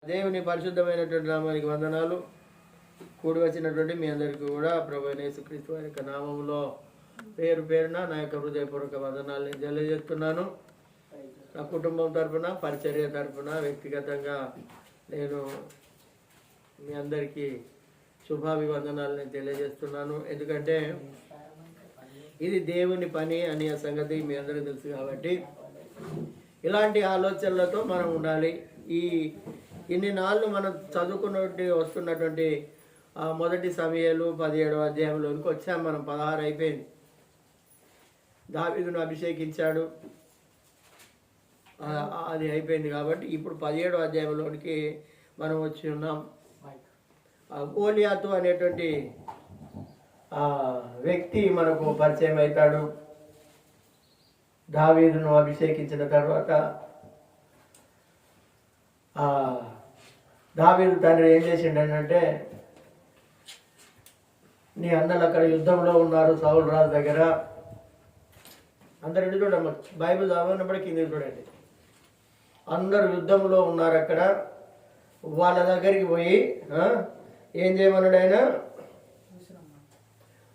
దేవుని పరిశుద్ధమైనటువంటి నామానికి వందనాలు. కూడి వచ్చినటువంటి మీ అందరికీ కూడా ప్రభువైన యేసుక్రీస్తు వారి యొక్క నామంలో పేరు పేరున నా యొక్క హృదయపూర్వక వందనాలు తెలియజేస్తున్నాను. నా కుటుంబం తరఫున, పరిచర్య తరఫున, వ్యక్తిగతంగా నేను మీ అందరికీ శుభాభివందనాలు తెలియజేస్తున్నాను. ఎందుకంటే ఇది దేవుని పని అనే సంగతి మీ అందరికీ తెలుసు కాబట్టి ఇలాంటి ఆలోచనలతో మనం ఉండాలి. ఇన్ని నాళ్ళు మనం చదువుకున్నటువంటి వస్తున్నటువంటి మొదటి సమయాలు 17వ అధ్యాయంలోనికి వచ్చాం. మనం 16 అయిపోయింది. దావీదును అభిషేకించాడు, అది అయిపోయింది కాబట్టి ఇప్పుడు 17వ అధ్యాయంలోనికి మనం వచ్చి ఉన్నాం. గోలియాతు అనేటువంటి వ్యక్తి మనకు పరిచయం అవుతాడు. దావీదును అభిషేకించిన తర్వాత దావీదు తండ్రి ఏం చేసిండంటే, నీ అన్నలు అక్కడ యుద్ధంలో ఉన్నారు సౌలు రాజు దగ్గర. అందరు చూడమ్మ, బైబిల్ చదివినప్పుడు కింద చూడండి. అందరు యుద్ధంలో ఉన్నారు అక్కడ. వాళ్ళ దగ్గరికి పోయి ఏం చేయమన్నాడు ఆయన?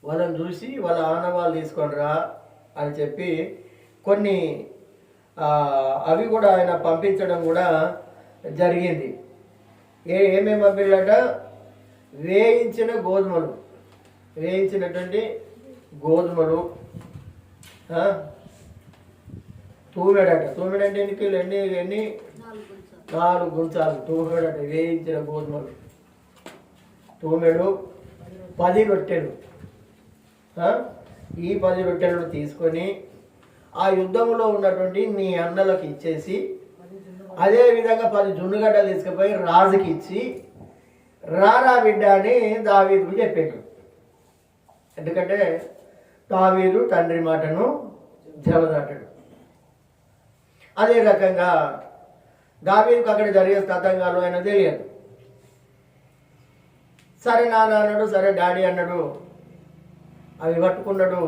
వాళ్ళని చూసి వాళ్ళ ఆనవాళ్ళు తీసుకొని రా అని చెప్పి కొన్ని అవి కూడా ఆయన పంపించడం కూడా జరిగింది. ఏమేమి పంపిల్లట? వేయించినటువంటి గోధుమలు, తూమెడట. తూమెడంటే ఎన్ని 4 గుంచాలు తూమెడట. వేయించిన గోధుమలు, తూమెడు, 10 రొట్టెలు. ఈ 10 రొట్టెలను తీసుకొని ఆ యుద్ధంలో ఉన్నటువంటి నీ అన్నలకు ఇచ్చేసి, అదేవిధంగా 10 జున్నుగడ్డలు తీసుకుపోయి రాజుకి ఇచ్చి, రారా బిడ్డ అని దావీదుకు చెప్పాడు. ఎందుకంటే దావీదు తండ్రి మాటను జవదాటాడు. అదే రకంగా దావీదుకు అక్కడ జరిగే తతంగాలు ఆయన తెలియదు. సరే నాన్న అన్నాడు, సరే డాడీ అన్నాడు. అవి పట్టుకున్నాడు.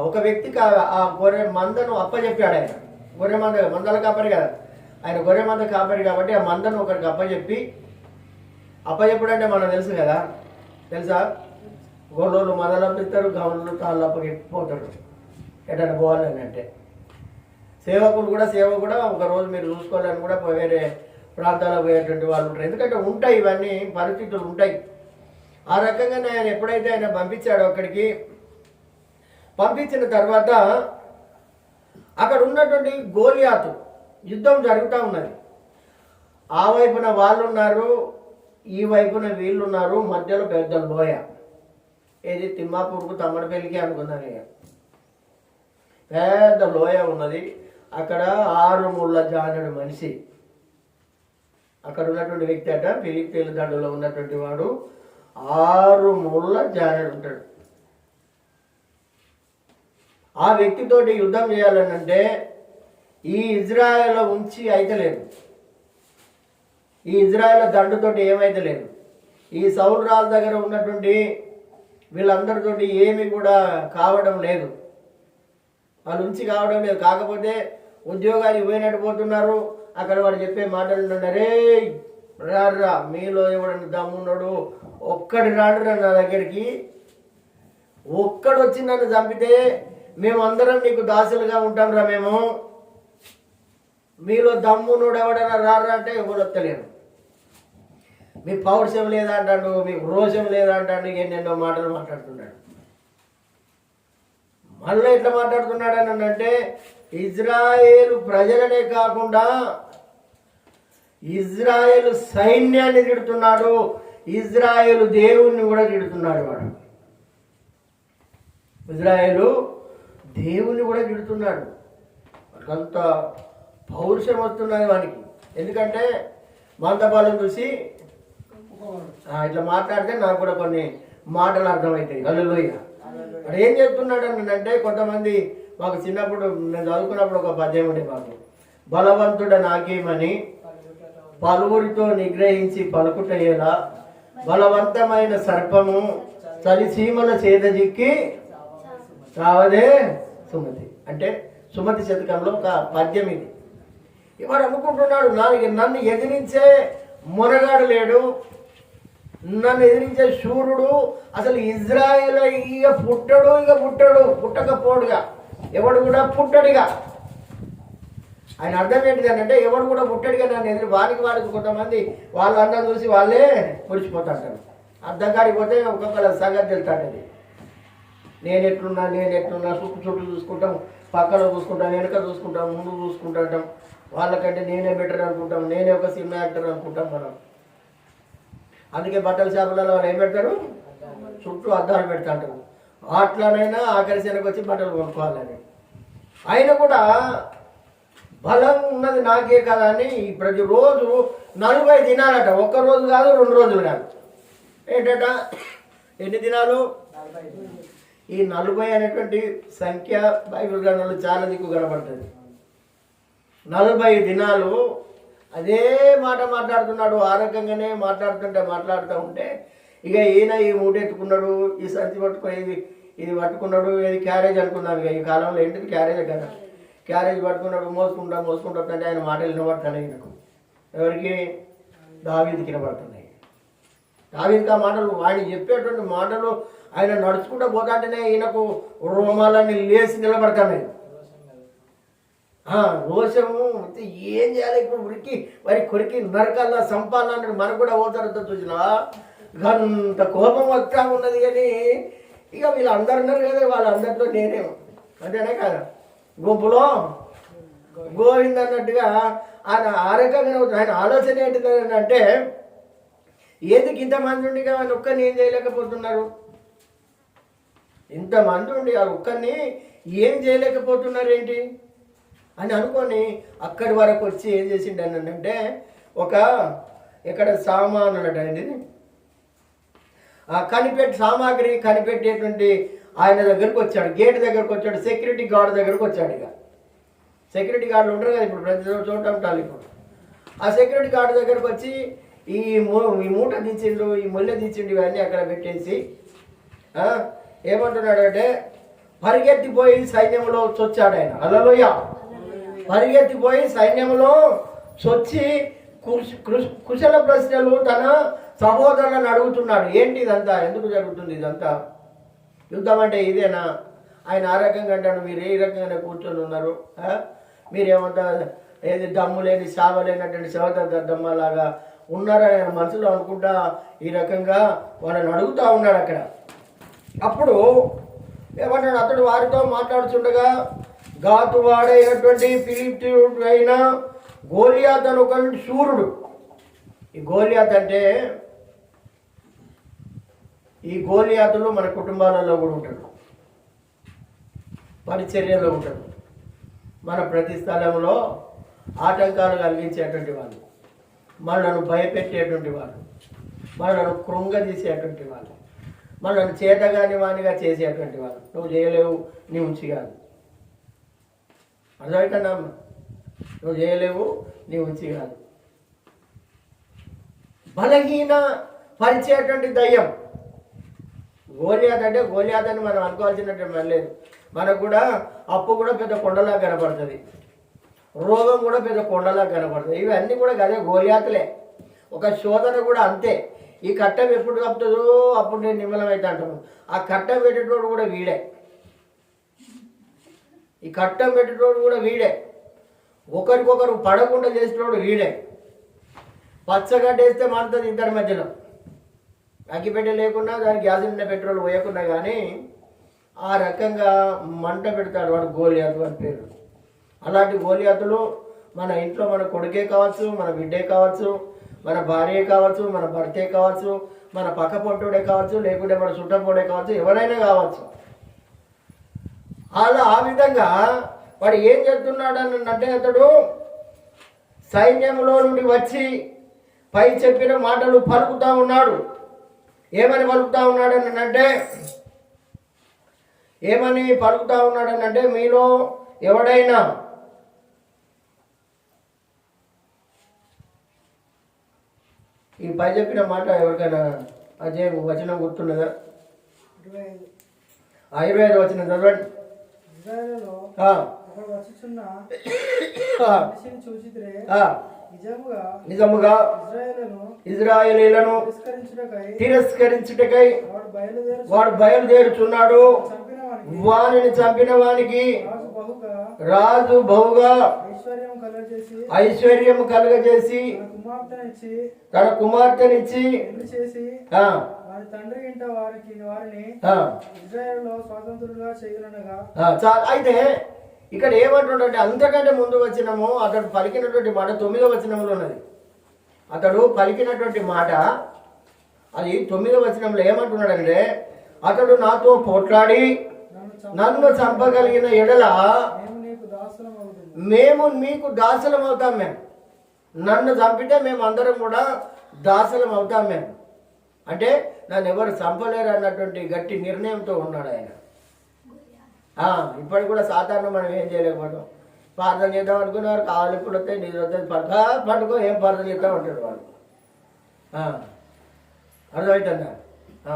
ఒక వ్యక్తికి ఆ గొర్రె మందను అప్పచెప్పాడు. ఆయన గొర్రె మందల కాపరి కదా, ఆయన గొర్రె మంద కాపరి కాబట్టి ఆ మందను ఒకరికి అప్పచెప్పుడు అంటే మనకు తెలుసు కదా, తెలుసా? గొర్రెలు మందలప్పిస్తారు, గౌళ్ళు తాళ్ళు అప్పగిపోతాడు ఎటన్నా పోవాలని అంటే. సేవకులు కూడా ఒకరోజు మీరు చూసుకోవాలని కూడా వేరే ప్రాంతాలకు పోయేటువంటి వాళ్ళు ఉంటారు. ఎందుకంటే ఉంటాయి, ఇవన్నీ పరిస్థితులు ఉంటాయి. ఆ రకంగానే ఆయన ఎప్పుడైతే ఆయన పంపించాడో అక్కడికి, పంపించిన తర్వాత అక్కడ ఉన్నటువంటి గోలియాతు యుద్ధం జరుగుతూ ఉన్నది. ఆ వైపున వాళ్ళు ఉన్నారు, ఈ వైపున వీళ్ళు ఉన్నారు. మధ్యలో పెద్ద లోయ. ఏది తిమ్మాపూర్కు తమ్మడపల్లికి అనుకున్నాను. పెద్ద లోయ ఉన్నది. అక్కడ 6 ముళ్ళ జానడు మనిషి, అక్కడ ఉన్నటువంటి వ్యక్తి అట ఫిలిష్తీయుల దండులో ఉన్నటువంటి వాడు 6 ముళ్ళ జానడు ఉంటాడు. ఆ వ్యక్తితోటి యుద్ధం చేయాలనంటే ఈ ఇజ్రాయెల్ ఉంచి అయితే లేదు, ఈ ఇజ్రాయెల్ దండుతోటి ఏమైతే లేదు. ఈ సౌలు రాజు దగ్గర ఉన్నటువంటి వీళ్ళందరితోటి ఏమి కూడా కావడం లేదు, వాళ్ళు ఉంచి కావడం లేదు. కాకపోతే ఉద్యోగానికి పోయినట్టు పోతున్నారు. అక్కడ వాడు చెప్పే మాటలు ఉండండి, రే రారా మీలో ఎవడన్నా దమ్మున్నాడు ఒక్కడి రాడురా నా దగ్గరికి, ఒక్కడు వచ్చి నన్ను చంపితే మేమందరం నీకు దాసులుగా ఉంటాం రా. మేము మీలో దమ్మునుడు ఎవడన్నా రారా అంటే ఎవరు వస్తలేరు. మీకు పౌరుషం లేదా అంటాడు, మీకు రోషం లేదా అంటాడు, ఎన్నెన్నో మాటలు మాట్లాడుతున్నాడు. మళ్ళీ ఎట్లా మాట్లాడుతున్నాడు అని అంటే, ఇజ్రాయేలు ప్రజలనే కాకుండా ఇజ్రాయేలు సైన్యాన్ని తిడుతున్నాడు, ఇజ్రాయేలు దేవుణ్ణి కూడా తిడుతున్నాడు. వాడు ఇజ్రాయేలు దేవుణ్ణి కూడా తిడుతున్నాడు. అంత పౌరుషం వస్తున్నది వానికి. ఎందుకంటే మందపాలను చూసి ఇట్లా మాట్లాడితే నాకు కూడా కొన్ని మాటలు అర్థమవుతాయి. హల్లెలూయా. అక్కడ ఏం చెప్తున్నాడు అంటే, కొంతమంది మాకు చిన్నప్పుడు నేను చదువుకున్నప్పుడు ఒక పద్యం ఉండే, మాకు బలవంతుడ నాకేమని పలువురితో నిగ్రహించి పలుకుటయ్యేలా బలవంతమైన సర్పము చలిసీమల చేదజిక్కి చావదే సుమతి. అంటే సుమతి శతకంలో ఒక పద్యం ఇది. వాడు అనుకుంటున్నాడు నన్ను ఎదిరించే మునగాడు లేడు, నన్ను ఎదిరించే శూరుడు అసలు ఇజ్రాయేల్ ఇక పుట్టకపోడుగా, ఎవడు కూడా పుట్టడిగా. ఆయన అర్థం ఏంటిది అంటే ఎవడు కూడా పుట్టడిగా నన్ను ఎదురు వారికి కొంతమంది వాళ్ళందరూ చూసి వాళ్ళే మురిసిపోతాంటారు. అర్థం కాడిపోతే ఒక్కొక్కరు సంగతి తెలుతాంటది. నేను ఎట్లున్నా చుట్టూ చూసుకుంటాం, పక్కన చూసుకుంటాం, వెనక చూసుకుంటాం, ముందు చూసుకుంటాం. వాళ్ళకంటే నేనే బెటర్ అనుకుంటాం, నేనే ఒక సినిమా యాక్టర్ అనుకుంటాం మనం. అందుకే బట్టల షాపులలో వాళ్ళు ఏం పెడతారు, చుట్టూ అద్దాలు పెడతాంటారు. అట్లనైనా ఆకర్షణకు వచ్చి బట్టలు కొనుక్కోవాలని. ఆయన కూడా బలం ఉన్నది నాకే కదా అని ప్రతిరోజు 40 దినాలట. ఒక్కరోజు కాదు, 2 రోజులు కాదు. ఏంటట, ఎన్ని దినాలు? ఈ 40 అనేటువంటి సంఖ్య బైబిల్ గ్రంథంలో చాలా దిక్కు కనబడుతుంది. 40 దినాలు అదే మాట మాట్లాడుతున్నాడు. ఆ రకంగానే మాట్లాడుతూ ఉంటే ఇక ఈయన ఈ మూట ఎత్తుకున్నాడు, ఈ సంచి పట్టుకొని ఇది పట్టుకున్నాడు. ఇది క్యారేజ్ అనుకున్నాం. ఇక ఈ కాలంలో ఏంటిది క్యారేజ్ కదా. క్యారేజ్ పట్టుకున్నాడు, మోసుకుంటా అంటే ఆయన మాటలు వినబడుతున్నాయి. ఈయనకు ఎవరికి? దావీదుకి వినబడుతున్నాయి. దావీదుకి ఆ మాటలు, ఆయన చెప్పేటువంటి మాటలు ఆయన నడుచుకుంటూ పోతాంటేనే ఈయనకు రోమాలన్నీ లేచి నిలబడతాయి. రోషము ఏం చేయాలి ఇప్పుడు, కొరికి నరకాల సంపాలన్నాడు. మనకు కూడా ఓతారంతా చూసినా అంత కోపం వస్తా ఉన్నది. కానీ ఇక వీళ్ళందరూ ఉన్నారు కదా, వాళ్ళందరిలో నేనే అంతేనే కదా, గుంపులో గోవింద్ అన్నట్టుగా ఆయన ఆ రకంగా ఆయన ఆలోచన ఏంటిది అంటే, ఎందుకు ఇంతమంది ఉండి ఆయన ఒక్కరిని ఏం చేయలేకపోతున్నారు? ఇంతమంది ఉండి ఆ ఒక్కరిని ఏం చేయలేకపోతున్నారు ఏంటి అని అనుకొని అక్కడి వరకు వచ్చి ఏం చేసిండు అని అంటే, ఇక్కడ సామాను అన్నట్టు అయింది సామాగ్రి కనిపెట్టేటువంటి ఆయన దగ్గరకు వచ్చాడు. గేట్ దగ్గరకు వచ్చాడు, సెక్యూరిటీ గార్డ్ దగ్గరకు వచ్చాడు. ఇక సెక్యూరిటీ గార్డులు ఉంటారు కదా ఇప్పుడు, ప్రతి చోట ఉంటారు. ఇప్పుడు ఆ సెక్యూరిటీ గార్డు దగ్గరకు వచ్చి ఈ మూట తీసిండు, ఈ ముళ్ళ తీసిండు, ఇవన్నీ అక్కడ పెట్టేసి ఏమంటున్నాడు అంటే, పరిగెత్తిపోయి సైన్యంలో చొచ్చాడు ఆయన. హల్లెలూయ. పరిగెత్తిపోయి సైన్యంలో చొచ్చి కుశల ప్రశ్నలు తన సహోదరులను అడుగుతున్నాడు. ఏంటి ఇదంతా, ఎందుకు జరుగుతుంది ఇదంతా, యుద్ధం అంటే ఇదేనా? ఆయన ఆ రకంగా అంటాడు, మీరు ఏ రకంగానే కూర్చొని ఉన్నారు, మీరేమంటా ఏది దమ్ము లేని శావ లేనటువంటి శవదమ్మలాగా ఉన్నారని ఆయన మనసులో అనుకుంటా ఈ రకంగా వాళ్ళని అడుగుతూ ఉన్నాడు అక్కడ. అప్పుడు ఏమంటాడు, అతడు వారితో మాట్లాడుతుండగా గాతు వాడైనటువంటి ఫిలిష్తీయుడు అయిన గోలియాత్ అని ఒక శూరుడు. ఈ గోలియాత్ అంటే, ఈ గోలియాతులు మన కుటుంబాలలో కూడా ఉంటాడు, పరిచర్యలో ఉంటాడు, మన ప్రతి స్థలంలో ఆటంకాలు కలిగించేటువంటి వాళ్ళు, మనలను భయపెట్టేటువంటి వాళ్ళు, మనలను కృంగదీసేటువంటి వాళ్ళు, మనల్ని చేతగాని వానిగా చేసేటువంటి వాళ్ళు. నువ్వు చేయలేవు, నీ ఉంచి కాదు, అర్థమవుతుందా? నువ్వు చేయలేవు, నీ ఉంచి కాదు. బలహీన పరిచేటువంటి దయ్యం గోలియాత్ అంటే, గోలియాత్ అని మనం అనుకోవాల్సినట్టు మన లేదు. మనకు కూడా అప్పు కూడా పెద్ద కొండలా కనపడుతుంది, రోగం కూడా పెద్ద కొండలా కనపడుతుంది. ఇవన్నీ కూడా అదే గోలియాతులే. ఒక శోధన కూడా అంతే. ఈ కట్టం ఎప్పుడు కప్పుతుందో అప్పుడు నేను నిమ్మలమైతే అంటాను. ఆ కట్టం పెట్టేటోడు కూడా వీడే, ఈ కట్టం పెట్టేటోడు కూడా వీడే, ఒకరికొకరు పడకుండా చేసేటోడు వీడే. పచ్చగడ్డ వేస్తే మారుతుంది ఇద్దరి మధ్యలో, అగ్గిపెట్టె లేకుండా దానికి గ్యాస్ నిండా పెట్రోల్ పోయకుండా కానీ ఆ రకంగా మంట పెడతాడు వాడు, గోలియాతు అని పేరు. అలాంటి గోలియాతులు మన ఇంట్లో మన కొడుకే కావచ్చు, మన బిడ్డే కావచ్చు, మన భార్యే కావచ్చు, మన భర్తే కావచ్చు, మన పక్క పొట్టుడే కావచ్చు, లేకుంటే మన చుట్టపోడే కావచ్చు, ఎవరైనా కావచ్చు. అలా ఆ విధంగా వాడు ఏం చేస్తున్నాడు అంటే, అతడు సైన్యంలో నుండి వచ్చి పై చెప్పిన మాటలు పలుకుతా ఉన్నాడు. ఏమని పలుకుతా ఉన్నాడనంటే, మీలో ఎవడైనా ఈ పై చెప్పిన మాట ఎవరికైనా అదే వచనం గుర్తున్నదా? 25వ వచనం చదవండి. అక్కడ వచ్చుచున్న మనిషిని చూచితిరే, నిజముగా ఇజ్రాయేలీలను తిరస్కరించుటకై వాడు బయలుదేరుచున్నాడు. వానిని చంపిన వానికి రాజు బహుగా ఐశ్వర్యం కలుగజేసి తన కుమార్తెనిచ్చి తండ్రి ఇంట వారిని ఇజ్రాయేలులో స్వాతంత్రులుగా చేయనగా. అయితే ఇక్కడ ఏమంటున్నాడంటే, అంతకంటే ముందు వచనము అతడు పలికినటువంటి మాట 9వ వచనంలో ఉన్నది. అతడు పలికినటువంటి మాట అది 9వ వచనంలో ఏమంటున్నాడంటే, అతడు నాతో పోట్లాడి నన్ను చంపగలిగిన ఎడల మేము మీకు దాసులం అవుతాం. మేము నన్ను చంపితే మేము అందరం కూడా దాసులం అవుతాం. మేము అంటే నన్ను ఎవరు చంపలేరు అన్నటువంటి గట్టి నిర్ణయంతో ఉన్నాడు ఆయన. ఇప్పటికి కూడా సాధారణ మనం ఏం చేయలేకపోతాం. ప్రార్థన చేద్దాం అనుకునేవారు కావాలి, ఇప్పుడు వస్తాయి నిధులు వస్తాయి, పట్టుకో ఏం ప్రార్థన చేద్దాం అంటాడు వాడు. అర్థమవుతుందా?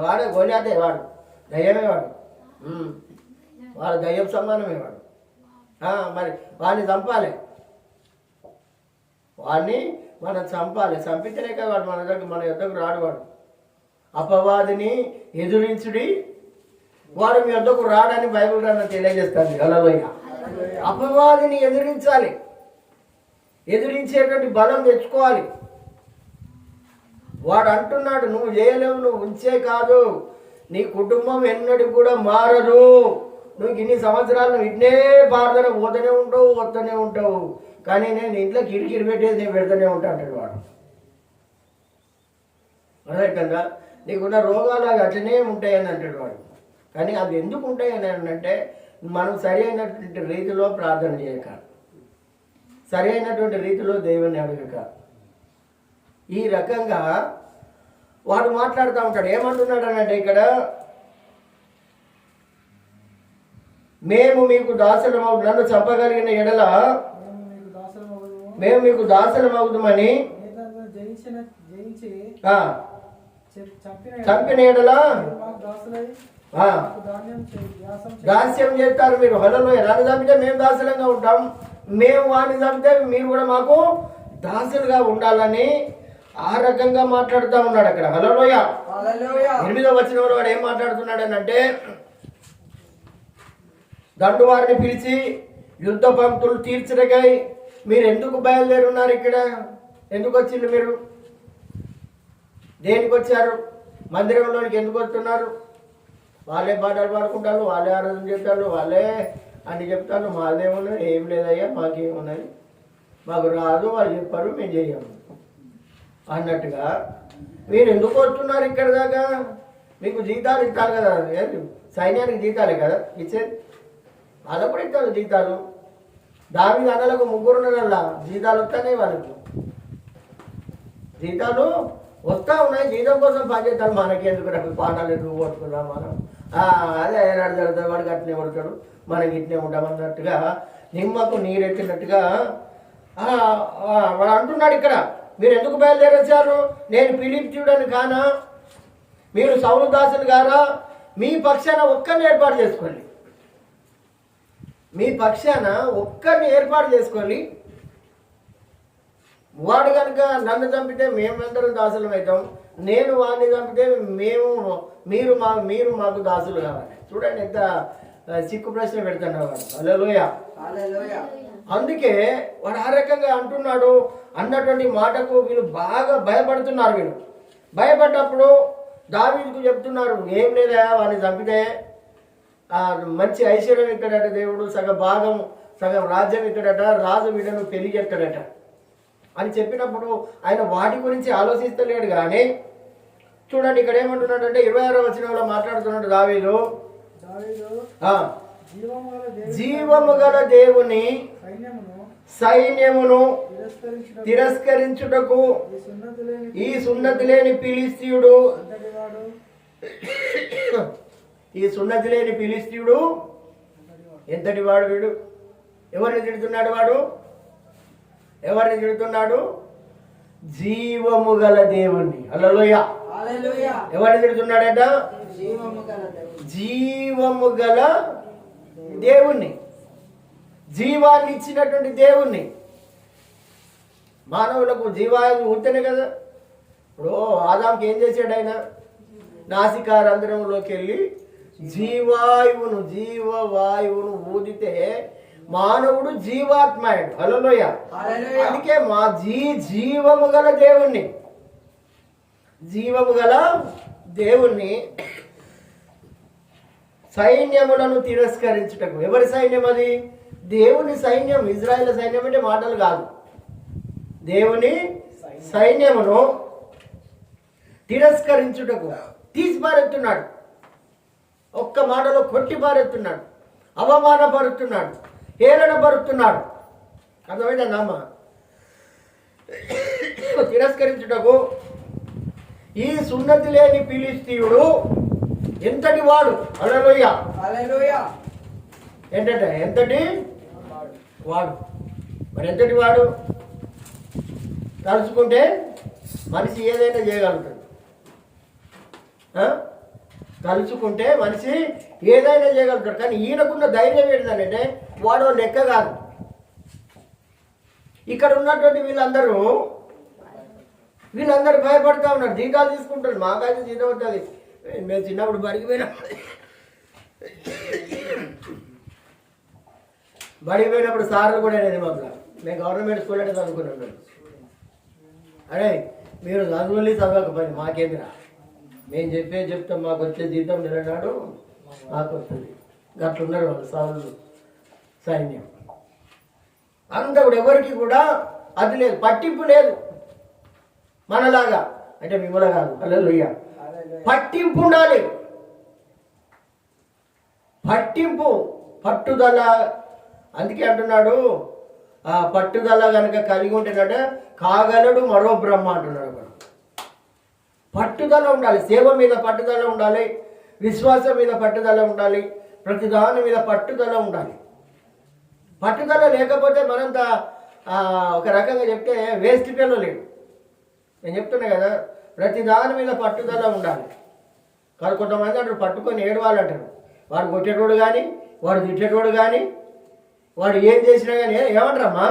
వాడే గోలియాతే, వాడు దయ్యమే, వాడు దయ్యం సమానమే వాడు. మరి వాడిని చంపాలి, వాడిని మనం చంపాలి. చంపితేనే కదా వాడు మన యొద్దకు రాడు. వాడు అపవాదిని ఎదురించుడి, వాడు మీ వద్దకు రాడని బైబిల్ గ్రంథం తెలియజేస్తుంది. హల్లెలూయా. అపవాదిని ఎదిరించాలి, ఎదిరించేటువంటి బలం తెచ్చుకోవాలి. వాడు అంటున్నాడు నువ్వు చేయలేవు, నువ్వు ఉంచే కాదు, నీ కుటుంబం ఎన్నటికి కూడా మారదు, నువ్వు ఇన్ని సంవత్సరాలు నువ్వు ఇన్నే ప్రార్థన పోతూనే ఉంటావు, వస్తూనే ఉంటావు, కానీ నేను ఇంట్లో కిరికిరి పెట్టేది నేను పెడుతూనే ఉంటా అంటాడు వాడు. అర్థమవుతుందా? నీకున్న రోగాలు అవి అట్లనే ఉంటాయని అంటాడు వాడు. కానీ అవి ఎందుకు ఉంటాయని అంటే మనం సరి అయినటువంటి రీతిలో ప్రార్థన చేయక, సరి అయినటువంటి రీతిలో దేవుని అడగక, ఈ రకంగా వాడు మాట్లాడుతూ ఉంటాడు. ఏమంటున్నాడు అనంటే ఇక్కడ, మేము మీకు దాసులమవు, నన్ను చంపగలిగిన ఎడల మేము మీకు దాసులమవుతామని చంపిన ఎడల దాస్యం చేస్తారు మీరు. హల్లెలూయా. నన్ను చంపితే మేము దాసులంగా ఉంటాం, మేము వాడిని చంపితే మీరు కూడా మాకు దాసులుగా ఉండాలని ఆ రకంగా మాట్లాడుతూ ఉన్నాడు అక్కడ. హల్లెలూయా. 8వ వచనంలో వాడు ఏం మాట్లాడుతున్నాడు అని అంటే, దండు వారిని పిలిచి యుద్ధ పంక్తులు తీర్చడకై మీరు ఎందుకు బయలుదేరున్నారు? ఇక్కడ ఎందుకు వచ్చింది? మీరు దేనికి వచ్చారు? మందిరంలోనికి ఎందుకు వస్తున్నారు? వాళ్ళే పాటలు పాడుకుంటారు, వాళ్ళే ఆరాధన చేస్తారు, వాళ్ళే అని చెప్తారు. మాదేమున్నది? ఏం లేదయ్యా, మాకేమున్నది, మాకు రాదు, వాళ్ళు చెప్పారు, మేము చెయ్యము అన్నట్టుగా మీరు ఎందుకు వస్తున్నారు ఇక్కడ దాకా? మీకు జీతాలు ఇస్తారు కదా, సైన్యానికి జీతాలే కదా ఇచ్చేది, వాళ్ళకు కూడా ఇస్తారు జీతాలు. దాని అన్నలకు 3 నెలల జీతాలు వస్తాయి, వాళ్ళకు జీతాలు వస్తూ ఉన్నాయి. జీతం కోసం పనిచేస్తాడు. మనకి ఎందుకు రకం పాఠాలు ఎందుకు కొట్టుకున్నాం మనం? అదే ఏనాడు జరుగుతాడు, వాడికి అట్నే కొడతాడు, మనకి ఇట్నే ఉంటాం అన్నట్టుగా నిమ్మకు నీరెత్తినట్టుగా వాడు అంటున్నాడు ఇక్కడ. మీరు ఎందుకు బయలుదేరొచ్చారు? నేను ఫిలిష్తీయుడని కానా? మీరు సౌలు దాసులు గారా? మీ పక్షాన ఒక్కరిని ఏర్పాటు చేసుకోండి, మీ పక్షాన ఒక్కరిని ఏర్పాటు చేసుకోండి. వాడు కనుక నన్ను చంపితే మేమందరం దాసులం అవుతాం, నేను వాడిని చంపితే మీరు మాకు దాసులు కావాలి. చూడండి ఎంత చిక్కు ప్రశ్న పెడుతున్నాడు వాడు. హల్లెలూయా. అందుకే వాడు ఆ రకంగా అంటున్నాడు అన్నటువంటి మాటకు వీళ్ళు బాగా భయపడుతున్నారు. వీళ్ళు భయపడ్డప్పుడు దావీదుకు చెప్తున్నారు, ఏం లేదా వాడిని చంపితే మంచి ఐశ్వర్యం ఇక్కడట, దేవుడు సగం రాజ్యం ఇక్కడట, రాజు వీడను పెళ్లి చేస్తాడట అని చెప్పినప్పుడు ఆయన వాటి గురించి ఆలోచిస్తలేడు. కానీ చూడండి ఇక్కడ ఏమంటున్నాడు అంటే 26వ వచనంలో మాట్లాడుతున్నాడు దావీదు, జీవము గల దేవుని సైన్యమును తిరస్కరించుటకు ఈ సున్నతి లేని ఫిలిష్తీయుడు ఎంతటి వాడు? వీడు ఎవరిని తిడుతున్నాడు? ఎవరిని తిడుతున్నాడు? జీవము గల దేవుణ్ణి. హల్లెలూయా. ఎవరిని తిడుతున్నాడట? జీవము గల దేవుణ్ణి. జీవాన్ని ఇచ్చినటువంటి దేవుణ్ణి. మానవులకు జీవాన్ని ఉంటేనే కదా. ఇప్పుడు ఆదాంకి ఏం చేశాడు ఆయన? నాసికారంధ్రంలోకి వెళ్ళి జీవవాయువును ఊదితే మానవుడు జీవాత్మయుడు. హల్లెలూయా. అందుకే మా జీవము గల దేవుణ్ణి, జీవము గల దేవుణ్ణి సైన్యములను తిరస్కరించుటకు. ఎవరి సైన్యం అది? దేవుని సైన్యం. ఇజ్రాయేల్ సైన్యం అంటే మాటలు కాదు. దేవుని సైన్యమును తిరస్కరించుటకు తీసి పారెత్తున్నాడు. ఒక్క మాటలో కొట్టి పారెత్తున్నాడు, అవమానపరుస్తున్నాడు, హేళన పరుస్తున్నాడు. అర్థమైందమ్మా? తిరస్కరించుటకు ఈ సున్నతి లేని ఫిలిష్తీయుడు ఎంతటి వాడు. హల్లెలూయా. ఏంటంటే ఎంతటి వాడు. మరి ఎంతటి వాడు? తలుచుకుంటే మనిషి ఏదైనా చేయగలుగుతాడు. తలుచుకుంటే మనిషి ఏదైనా చేయగలుగుతాడు. కానీ ఈయనకున్న ధైర్యం ఏంటంటే వాడు లెక్క కాదు. ఇక్కడ ఉన్నటువంటి వీళ్ళందరూ భయపడతా ఉన్నారు. జీతాలు తీసుకుంటారు. మాకైతే జీతం ఉంటుంది. మేము చిన్నప్పుడు బడికి పోయినప్పుడు సార్లు కూడా అనేది మాకు. మేము గవర్నమెంట్ స్కూల్ అంటే చదువుకున్నాం. అరే మీరు చదవకపోయి మాకేమిరా, మేము చెప్తాం, మాకు వచ్చే జీతం నిలనాడు మాకు వస్తుంది. అట్లున్నారు వాళ్ళు సార్లు సైన్యం అంతా కూడా. ఎవరికి కూడా అది లేదు, పట్టింపు లేదు. మనలాగా అంటే మిమ్మల్ని కాదు. హల్లెలూయా. పట్టింపు ఉండాలి. పట్టింపు, పట్టుదల. అందుకే అంటున్నాడు, ఆ పట్టుదల కనుక కలిగి ఉంటేనట కాగలడు మరో బ్రహ్మ అంటున్నాడు. పట్టుదల ఉండాలి. సేవ మీద పట్టుదల ఉండాలి, విశ్వాసం మీద పట్టుదల ఉండాలి, ప్రతి దాని మీద పట్టుదల ఉండాలి. పట్టుదల లేకపోతే మనంతా ఒక రకంగా చెప్తే వేస్ట్ పిల్లలు లేడు. నేను చెప్తున్నా కదా, ప్రతి దాని మీద పట్టుదల ఉండాలి. కానీ కొంతమంది అంటారు పట్టుకొని ఏడవాలంటారు. వాడు కొట్టేటోడు కానీ, వాడు తిట్టేటోడు కానీ, వాడు ఏం చేసినా కానీ ఏమంటారమ్మా?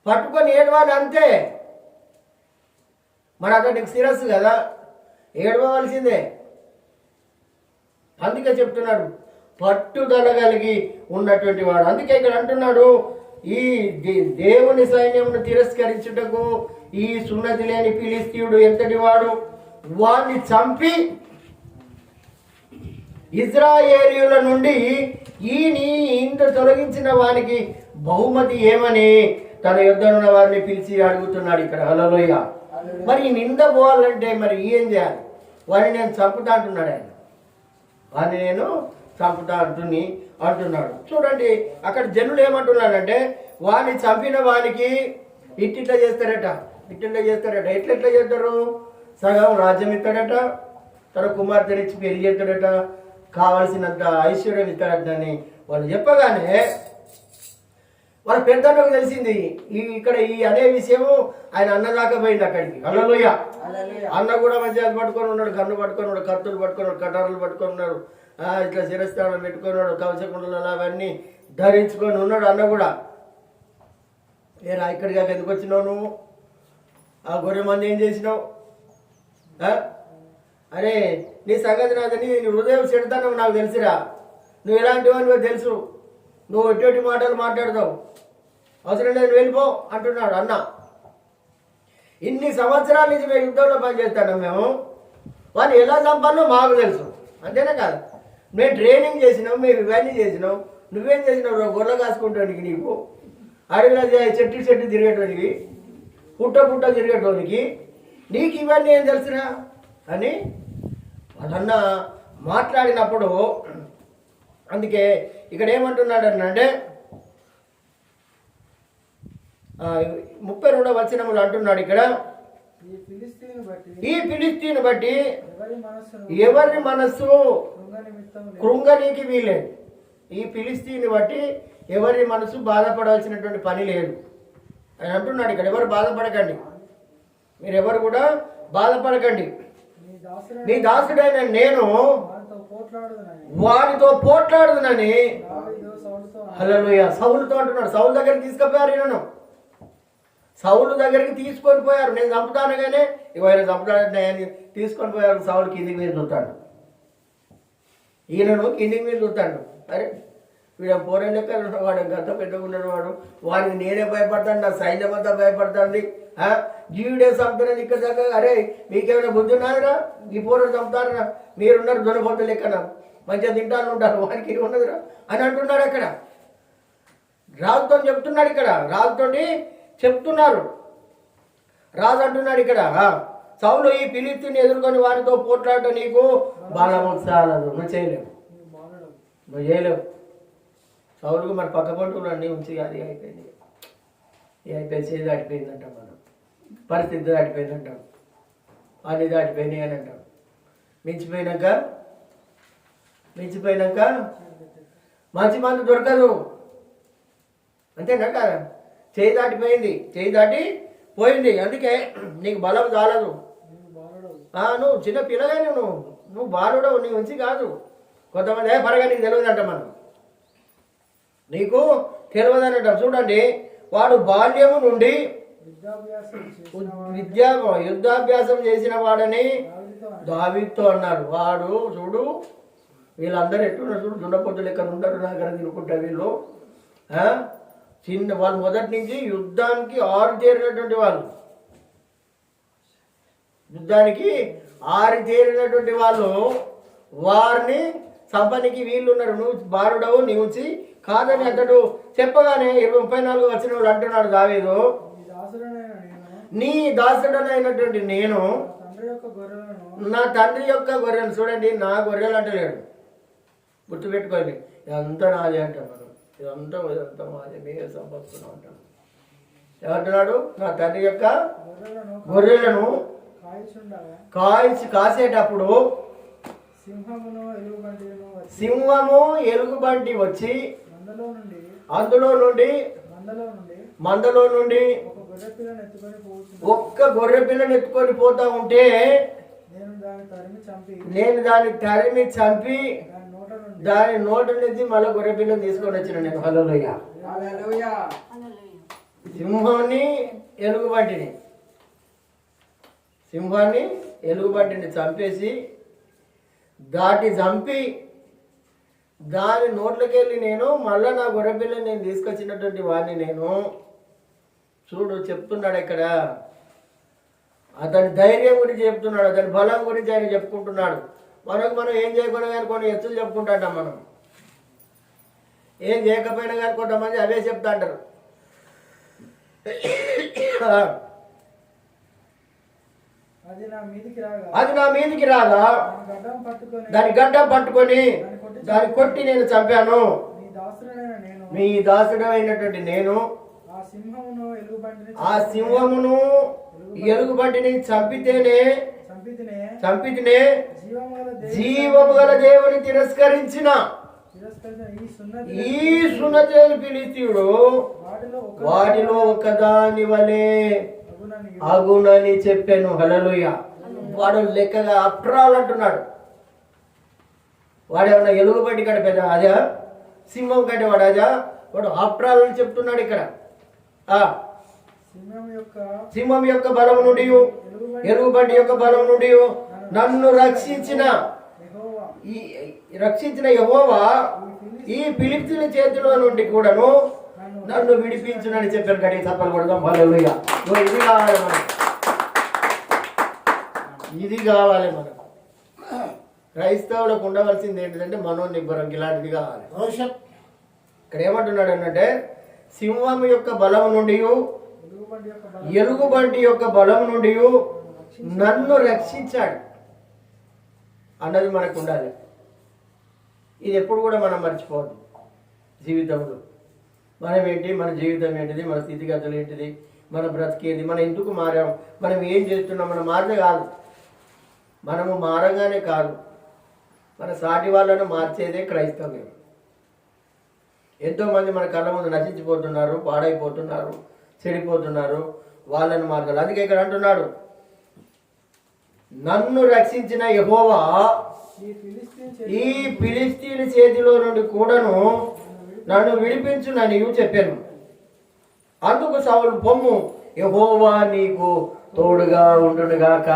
పట్టుకొని ఏడవాలి అంతే. మరి అతనికి శిరస్సు కదా, ఏడవలసిందే. అందుకే చెప్తున్నాడు పట్టుదల కలిగి ఉన్నటువంటి వాడు. అందుకే ఇక్కడ అంటున్నాడు, ఈ దేవుని సైన్యమును తిరస్కరించుటకు ఈ సున్నతి లేని ఫిలిష్తీయుడు ఎంతటి వాడు? వాడిని చంపి ఇజ్రాయేలీయుల నుండి ఇంత తొలగించిన వానికి బహుమతి ఏమని తన యుద్ధనున్న వారిని పిలిచి అడుగుతున్నాడు ఇక్కడ. హల్లెలూయా. మరి నింద పోవాలంటే మరి ఏం చేయాలి? వారిని నేను చంపుతా అంటున్నాడు ఆయన. వారిని నేను చంపుతా అంటున్నాడు. చూడండి అక్కడ జనులు ఏమంటున్నారంటే, వాడిని చంపిన వానికి ఇట్లా చేస్తారట. ఎట్లా చేస్తారు? సగం రాజ్యం ఇస్తాడట, తన కుమార్తెనిచ్చి పెళ్లి చేస్తాడట, కావలసినంత ఐశ్వర్యం ఇస్తాడని వాళ్ళు చెప్పగానే వాళ్ళ పెద్దలకు తెలిసింది. ఇక్కడ అనే విషయము ఆయన అన్నదాకా పోయింది అక్కడికి. హల్లెలూయా. అన్న కూడా మంచిగా పట్టుకొని ఉన్నాడు, గన్ను పట్టుకొని ఉన్నాడు, కత్తులు పట్టుకున్నాడు, కటారులు పట్టుకొని ఉన్నాడు, ఇట్లా శిరస్థానం పెట్టుకున్నాడు, కవచకుండలు అవన్నీ ధరించుకొని ఉన్నాడు. అన్న కూడా ఏరా ఇక్కడికి ఎందుకు వచ్చినావు నువ్వు? ఆ గొర్రె మంది ఏం చేసినావు? అరే నీ సంగతి నాదని, నీ హృదయం చెడతానవు నాకు తెలుసురా. నువ్వు ఎలాంటివో నువ్వు తెలుసు. నువ్వు ఎటువంటి మాటలు మాట్లాడతావు, అవసరం లేదు వెళ్ళిపో అంటున్నాడు అన్న. ఇన్ని సంవత్సరాల నుంచి మేము యుద్ధంలో పనిచేస్తాను. మేము వాడిని ఎలా చంపాలో మాకు తెలుసు. అంతేనా కాదు? మేము ట్రైనింగ్ చేసినాం, మేము ఇవన్నీ చేసినాం. నువ్వేం చేసినావు? గొర్రె కాసుకుంటానికి నీకు అడవిలో చెట్టు తిరిగేటోనికి, పుట్ట తిరిగేటోనికి నీకు ఇవన్నీ ఏం తెలుసురా అని వాళ్ళన్న మాట్లాడినప్పుడు, అందుకే ఇక్కడ ఏమంటున్నాడు అంటే 32వ వచనములు అంటున్నాడు ఇక్కడ, ఈ ఫిలిష్తీయుని బట్టి ఎవరి మనస్సు కృంగనీకి వీలేదు. ఈ ఫిలిష్తీయుని బట్టి ఎవరి మనసు బాధపడాల్సినటువంటి పని లేదు అని అంటున్నాడు ఇక్కడ. ఎవరు బాధపడకండి, మీరెవరు కూడా బాధపడకండి. నీ దాసుడైన నేను పోట్లాడుదునని దావీదు సౌలుతో హల్లెలూయా సౌలుతో అంటున్నాడు. సౌలు దగ్గరికి తీసుకుపోయారు ఈయనను. సౌలు దగ్గరికి తీసుకొని పోయారు. నేను చంపుతానుగానే ఇక ఆయన చంపుతాడని తీసుకొని పోయారు. సౌలు కిందికి మీద చూస్తాడు, ఈయనను కిందికి మీద చూస్తాడు. అరే వీడు పోరే లెక్క వాడు గత పెద్దగా ఉన్నాడు, వాడికి నేనే భయపడతాను, నా సైన్యం అంతా భయపడుతుంది. జీవుడే చంపుతానని ఇక్కడ దాకా. అరే మీకేమైనా బుద్ధి ఉన్నారా? ఈ పోరడు చంపుతారా? మీరున్నారు దొనపోతు లెక్కన మంచిగా తింటాను ఉంటారు, వానికి ఇది ఉండదురా అని అంటున్నాడు. అక్కడ రాజుతో చెప్తున్నాడు. ఇక్కడ రాజుతో చెప్తున్నారు. రాజు అంటున్నాడు ఇక్కడ, సౌలు ఈ ఫిలిష్తీయుని ఎదుర్కొని వారితో పోట్లాడటం నీకు బలము చాలదు, నువ్వు చేయలేవు, నువ్వు చేయలేవు. సౌలుకు మరి పక్క పంటలు అన్నీ ఉంచి అది అయిపోయింది, చేసి దాటిపోయిందంట, మనం పరిస్థితి దాటిపోయిందంటాం, అది దాటిపోయినాయి అని అంటాం. మించిపోయినాక మంచి మందు దొరకదు, అంతేనా కదా? చేయి దాటిపోయింది, చేయి దాటి పోయింది. అందుకే నీకు బలం చాలదు. నువ్వు చిన్న పిల్లగానే, నువ్వు బాలుడవు, నీ ఉంచి కాదు. కొంతమంది పరగా నీకు తెలియదంట, మనం నీకు తెలియదనట. చూడండి, వాడు బాల్యము నుండి యుద్ధాభ్యాసం చేసిన వాడని దావీదుతో అన్నారు. వాడు చూడు, వీళ్ళందరూ ఎట్టున్నారు చూడు, దున్నపోతులు ఎక్కడ ఉంటారు దగ్గర తినుకుంటారు వీళ్ళు. వాళ్ళు మొదటి నుంచి యుద్ధానికి ఆరితేరినటువంటి వాళ్ళు, వారిని సంపనికి వీళ్ళున్నారు. నువ్వు బాలుడవు, నీ ఉంచి కాదని అతడు చెప్పగానే 34 వచ్చిన వాడు అంటున్నాడు దావీదు, నీ దాసుడనైనటువంటి నేను నా తండ్రి యొక్క గొర్రెలను, చూడండి నా గొర్రెలు అంటలేడు, గుర్తుపెట్టుకోండి, ఇదంతా నాది అంటాం మనం, ఇదంతా మాది, మేమే సంపాదిస్తున్నాం అంటాం. ఏమంటున్నాడు? నా తండ్రి యొక్క గొర్రెలను కాసేటప్పుడు సింహము ఎలుగుబంటి వచ్చి అందులో నుండి ఒక్క గొర్రె పిల్లని ఎత్తుకొని పోతా ఉంటే నేను దాన్ని తరిమి చంపి దాని నోట నుంచి మళ్ళీ గొర్రె పిల్లని తీసుకొని వచ్చిన నేను. హల్లెలూయా. సింహాన్ని ఎలుగుబంటిని చంపేసి చంపి దాని నోట్లోకి వెళ్ళి నేను మళ్ళీ నా గొర్రెపిల్లని నేను తీసుకొచ్చినటువంటి వాడిని నేను. చూడు చెప్తున్నాడు ఇక్కడ, అతని ధైర్యం గురించి చెప్తున్నాడు, అతని బలం గురించి ఆయన చెప్పుకుంటున్నాడు. మనం ఏం చేయకుండా కానీ కొన్ని ఎత్తులు చెప్పుకుంటాం, మనం ఏం చేయకపోయినా కానీ కొంతమంది అవే చెప్తా అంటారు. అది నా మీదికి రాగా దాని గడ్డం పట్టుకొని దాన్ని కొట్టి నేను చంపాను. మీ దాసుడైనటువంటి నేను ఆ సింహమును ఎలుగుబంటిని చంపితేనే జీవము గల దేవుని తిరస్కరించిన ఈ సున్నతేలు ఫిలిష్తీయుడు వాటిలో ఒకదాని వలె అగునని చెప్పాను. హల్లెలూయా. వాడు లెక్కగా అప్రాలు అంటున్నాడు. వాడు ఏమన్నా ఎలుగుబంటి కంటే పెద్ద అదా, సింహం కంటే వాడు అదా? వాడు అప్రాలు అని చెప్తున్నాడు ఇక్కడ. సింహం యొక్క బలం నుండి ఎలుగుబంటి యొక్క బలం నుండి నన్ను రక్షించిన యెహోవా ఈ ఫిలిష్తీయుల చేతిలో నుండి కూడాను నన్ను విడిపించునని చెప్పాను. గడియ చప్పలు కొడదాం. హల్లెలూయా. ఇది కావాలి మనకు. క్రైస్తవులకు ఉండవలసింది ఏంటిదంటే మనోనిబ్బరం, ఇలాంటిది కావాలి. ఇక్కడ ఏమంటున్నాడు అంటే, సింహం యొక్క బలం నుండి ఎలుగుబంటి యొక్క బలం నుండి నన్ను రక్షించాడు అన్నది మనకు ఉండాలి. ఇది ఎప్పుడు కూడా మనం మర్చిపోవద్దు జీవితంలో. మనం ఏంటి, మన జీవితం ఏంటిది, మన స్థితిగతులు ఏంటిది, మన బ్రతికేది, మనం ఎందుకు మారాం, మనం ఏం చేస్తున్నాం. మనం మారదే కాదు, మనము మారగానే కాదు, మన సాటి వాళ్ళను మార్చేదే క్రైస్తవ్యం. ఎంతోమంది మన కళ్ళ ముందు నశించిపోతున్నారు, పాడైపోతున్నారు, చెడిపోతున్నారు, వాళ్ళని మార్గాలు. అందుకే ఇక్కడ అంటున్నాడు, నన్ను రక్షించిన యెహోవా ఈ ఫిలిస్తీన్ చేతిలో నుండి కూడాను నన్ను విడిపించునని చెప్పాను. అందుకు సౌలు, పొమ్ము, యెహోవా నీకు తోడుగా ఉండునుగాక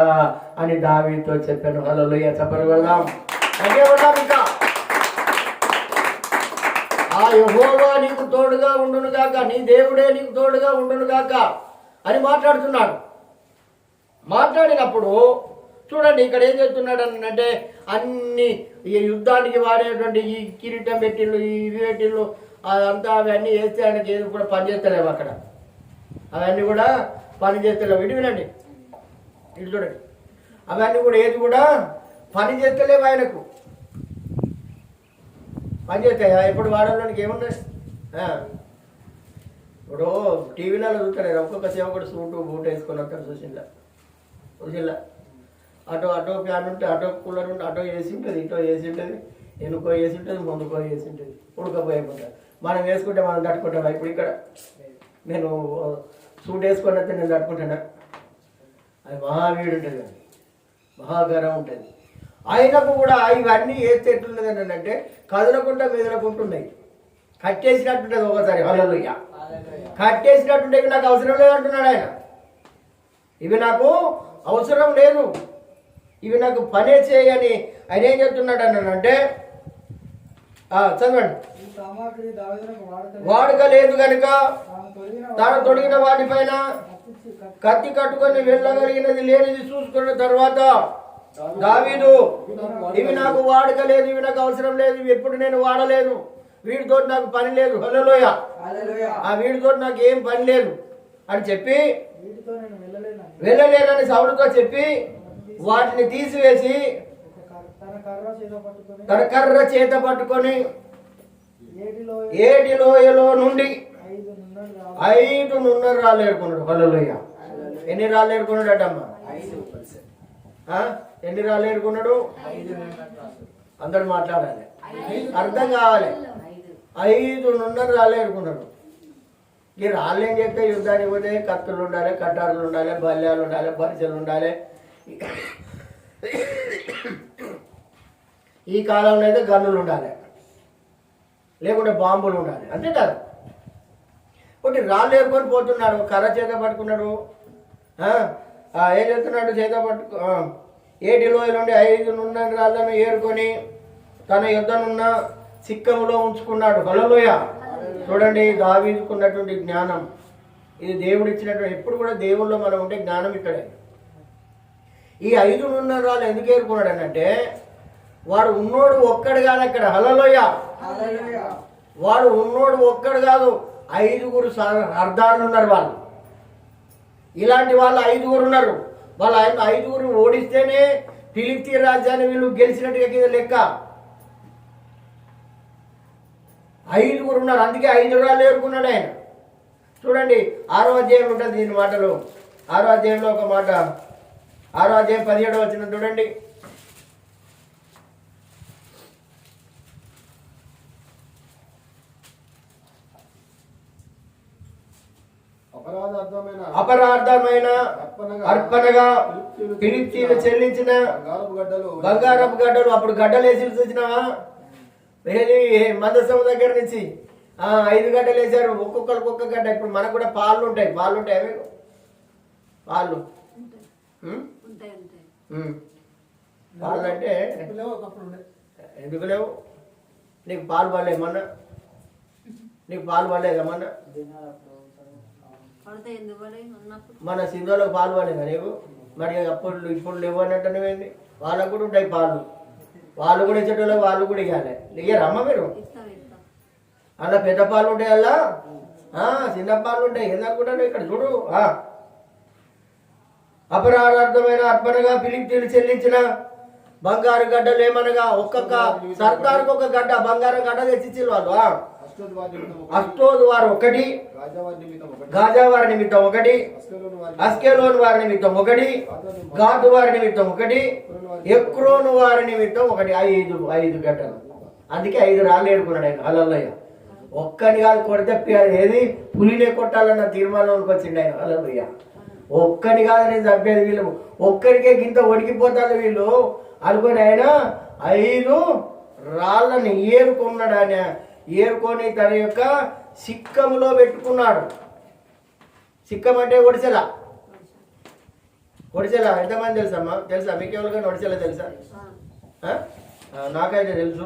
అని దావీదుతో చెప్పాను. హల్లెలూయా, చెప్పరు వెళ్దాం. అదే ఉన్నాం ఇంకా. ఆ యెహోవా నీకు తోడుగా ఉండునుగాక, నీ దేవుడే నీకు తోడుగా ఉండునుగాక అని మాట్లాడుతున్నాడు. మాట్లాడినప్పుడు చూడండి ఇక్కడ ఏం చెప్తున్నాడు అంటే, అన్ని ఈ యుద్ధానికి వాడేటువంటి ఈ కిరీటం పెట్టిళ్ళు, ఈ పెట్టిళ్ళు, అదంతా అవన్నీ వేస్తే ఆయనకి ఏది కూడా పని చేస్తలేవు. అక్కడ అవన్నీ కూడా పని చేస్తలేవు. ఇటు వినండి, ఇటు చూడండి, అవన్నీ కూడా ఏది కూడా పని చేస్తలేవు. ఆయనకు పని చేస్తాయా? ఇప్పుడు వాడడానికి ఏమున్నాయి? ఇప్పుడు టీవీలలో చూస్తారు, ఒక్కొక్క సేవకుడు సూటు బూట్ వేసుకొని వస్తారు. చూసిందా? అటో ఫ్యాన్ ఉంటే, అటో కూలర్ ఉంటే, అటో వేసి ఉంటుంది, ఇటో వేసి ఉంటుంది, వెనుకో వేసి ఉంటుంది, ముందుకో వేసి ఉంటుంది, ఉడకపోయిపోతుంది. మనం వేసుకుంటే మనం తట్టుకుంటాం. ఇప్పుడు ఇక్కడ నేను సూట్ వేసుకొని వస్తే నేను తట్టుకుంటాను. అది మహావీడు ఉంటుంది, కానీ మహాగరం ఉంటుంది. ఆయనకు కూడా ఇవన్నీ వేస్తే ఎట్లున్నది అంటే కదలకుండా మెదలకుంటున్నాయి, కట్టేసినట్టుంటుంది. ఒకసారి హల్లెలూయా, కట్టేసినట్టుంటే ఇవి నాకు అవసరం లేదంటున్నాడు ఆయన. ఇవి నాకు అవసరం లేదు, ఇవి నాకు పనే చేయని ఆయన ఏం చెప్తున్నాడు అన్నానంటే, చదవండి. వాడుక లేదు కనుక తాను తొడిగిన వాటిపైన కత్తి కట్టుకొని వెళ్ళగలిగినది లేనిది చూసుకున్న తర్వాత దావీదు, ఇవి నాకు వాడుక లేదు, ఇవి నాకు అవసరం లేదు, ఇవి ఎప్పుడు నేను వాడలేదు, వీడితో నాకు పని లేదు. హల్లెలూయా, ఆ వీడితో నాకు ఏం పని లేదు అని చెప్పి, వెళ్ళలేనని సౌలుతో చెప్పి వాటిని తీసివేసి తన కర్ర చేత పట్టుకొని ఏటి లోయలో నుండి 5 నున్నర రాళ్ళు ఏరుకున్నాడు. హల్లెలూయా, ఎన్ని రాళ్ళు ఏరుకున్నాడు అటమ్మా? ఎన్ని రాళ్ళు ఏరుకున్నాడు? అందరు మాట్లాడాలి, అర్థం కావాలి. 5 నున్నర రాళ్ళు ఏరుకున్నాడు. ఈ రాళ్ళు ఏం చెప్తే యుద్ధానికి పోతే కత్తులు ఉండాలి, కట్టారులు ఉండాలి, బల్యాలు ఉండాలి, పరిచలు ఉండాలి. ఈ కాలంలో అయితే గన్నులు ఉండాలి, లేకుంటే బాంబులు ఉండాలి, అంతే కాదు. ఒకటి రాళ్ళు ఏరుకొని పోతున్నాడు, కర్ర చేత పట్టుకున్నాడు. ఏం చెప్తున్నాడు? చేత పట్టుకు ఏటి లోయల నుండి 5 నున్నర రాళ్ళను ఏరుకొని తన యుద్ధనున్న సిక్కములో ఉంచుకున్నాడు. హల్లెలూయా, చూడండి దావీదుకున్నటువంటి జ్ఞానం, ఇది దేవుడు ఇచ్చినటువంటి. ఎప్పుడు కూడా దేవుళ్ళలో మనం ఉంటే జ్ఞానం ఇక్కడే. ఈ 5 నున్నర రాళ్ళు ఎందుకు ఏరుకున్నాడు అనంటే, వాడు ఉన్నోడు ఒక్కడు కాదు అక్కడ. హల్లెలూయా, వాడు ఉన్నోడు ఒక్కడు కాదు, 5 సర్దారులు ఉన్నారు. వాళ్ళు ఇలాంటి వాళ్ళు 5 ఉన్నారు. వాళ్ళు 5 ఓడిస్తేనే ఫిలిస్తీన్ రాజ్యాన్ని వీళ్ళు గెలిచినట్టుగా కింద లెక్క. 5 ఉన్నారు, అందుకే 5 రాళ్ళు ఏరుకున్నాడు ఆయన. చూడండి 6వ అధ్యాయం ఉంటుంది దీని మాటలు. 6వ అధ్యాయంలో ఒక మాట, 6వ అధ్యాయం 17వ వచనం చూడండి. అపరాధమైన అర్పణగా ఫిలిస్తీయులు చెల్లించిన బంగారపు గడ్డలు. అప్పుడు గడ్డలు వేసి వచ్చినావా? మందసం దగ్గర నుంచి 5 గడ్డలు వేసారు, ఒక్కొక్కరికి ఒక్క గడ్డ. ఇప్పుడు మనకు కూడా పాలు ఉంటాయి. పాలు ఉంటాయి, అవి పాలు పాలు అంటే ఎందుకు లేవు? నీకు పాలు పడలేమన్నా? నీకు పాలు పడలేదమ్మన్నా? మన సింధులకు పాలు పడలేదా నీకు? మరి అప్పుడు ఇప్పుడు లేవు అన్నట్టు నువ్వేంటి? వాళ్ళకు కూడా ఉంటాయి పాలు, వాళ్ళు కూడా ఇచ్చేటోళ్ళు, వాళ్ళు కూడా ఇవ్వాలి. ఇయ్యరమ్మ మీరు? అలా పెద్ద పాలు ఉంటాయి, అలా చిన్న పాలు ఉంటాయి. ఏందనుకుంటాను ఇక్కడ చూడు. అపరాధార్థమైన అర్పణగా ఫిలిస్తీయులు చెల్లించిన బంగారు గడ్డలు ఏమనగా, ఒక్కొక్క సర్దారుకు ఒక గడ్డ బంగారం గడ్డ తెచ్చిచ్చారు వాళ్ళు. అష్టోదు వారు ఒకటి, గాజా వారి నిమిత్తం ఒకటి, అస్కెలోను వారి నిమిత్తం ఒకటి, గాదు వారి నిమిత్తం ఒకటి, ఎక్రోను వారి నిమిత్తం ఒకటి. 5 గడ్డలు. అందుకే 5 రాళ్ళు ఏరుకున్నాడు ఆయన. హల్లెలూయా, ఒక్కని కాదు కొడితే ఏది పులినే కొట్టాలన్న తీర్మానంలోకి వచ్చిండు ఆయన. హల్లెలూయా, ఒక్కని కాదు నేను చంపేది, వీళ్ళు ఒక్కరికే గింత ఒడికిపోతారు వీళ్ళు అనుకుని ఆయన 5 రాళ్ళని ఏరుకున్నాడు. ఆయన ఏరుకొని తన యొక్క సిక్కములో పెట్టుకున్నాడు. సిక్కం అంటే ఒడిసెల. ఒడిసెల ఎంతమంది తెలుసమ్మా? తెలుసా మీకు? ఎవరికైనా ఒడిసెల తెలుసా? నాకైతే తెలుసు.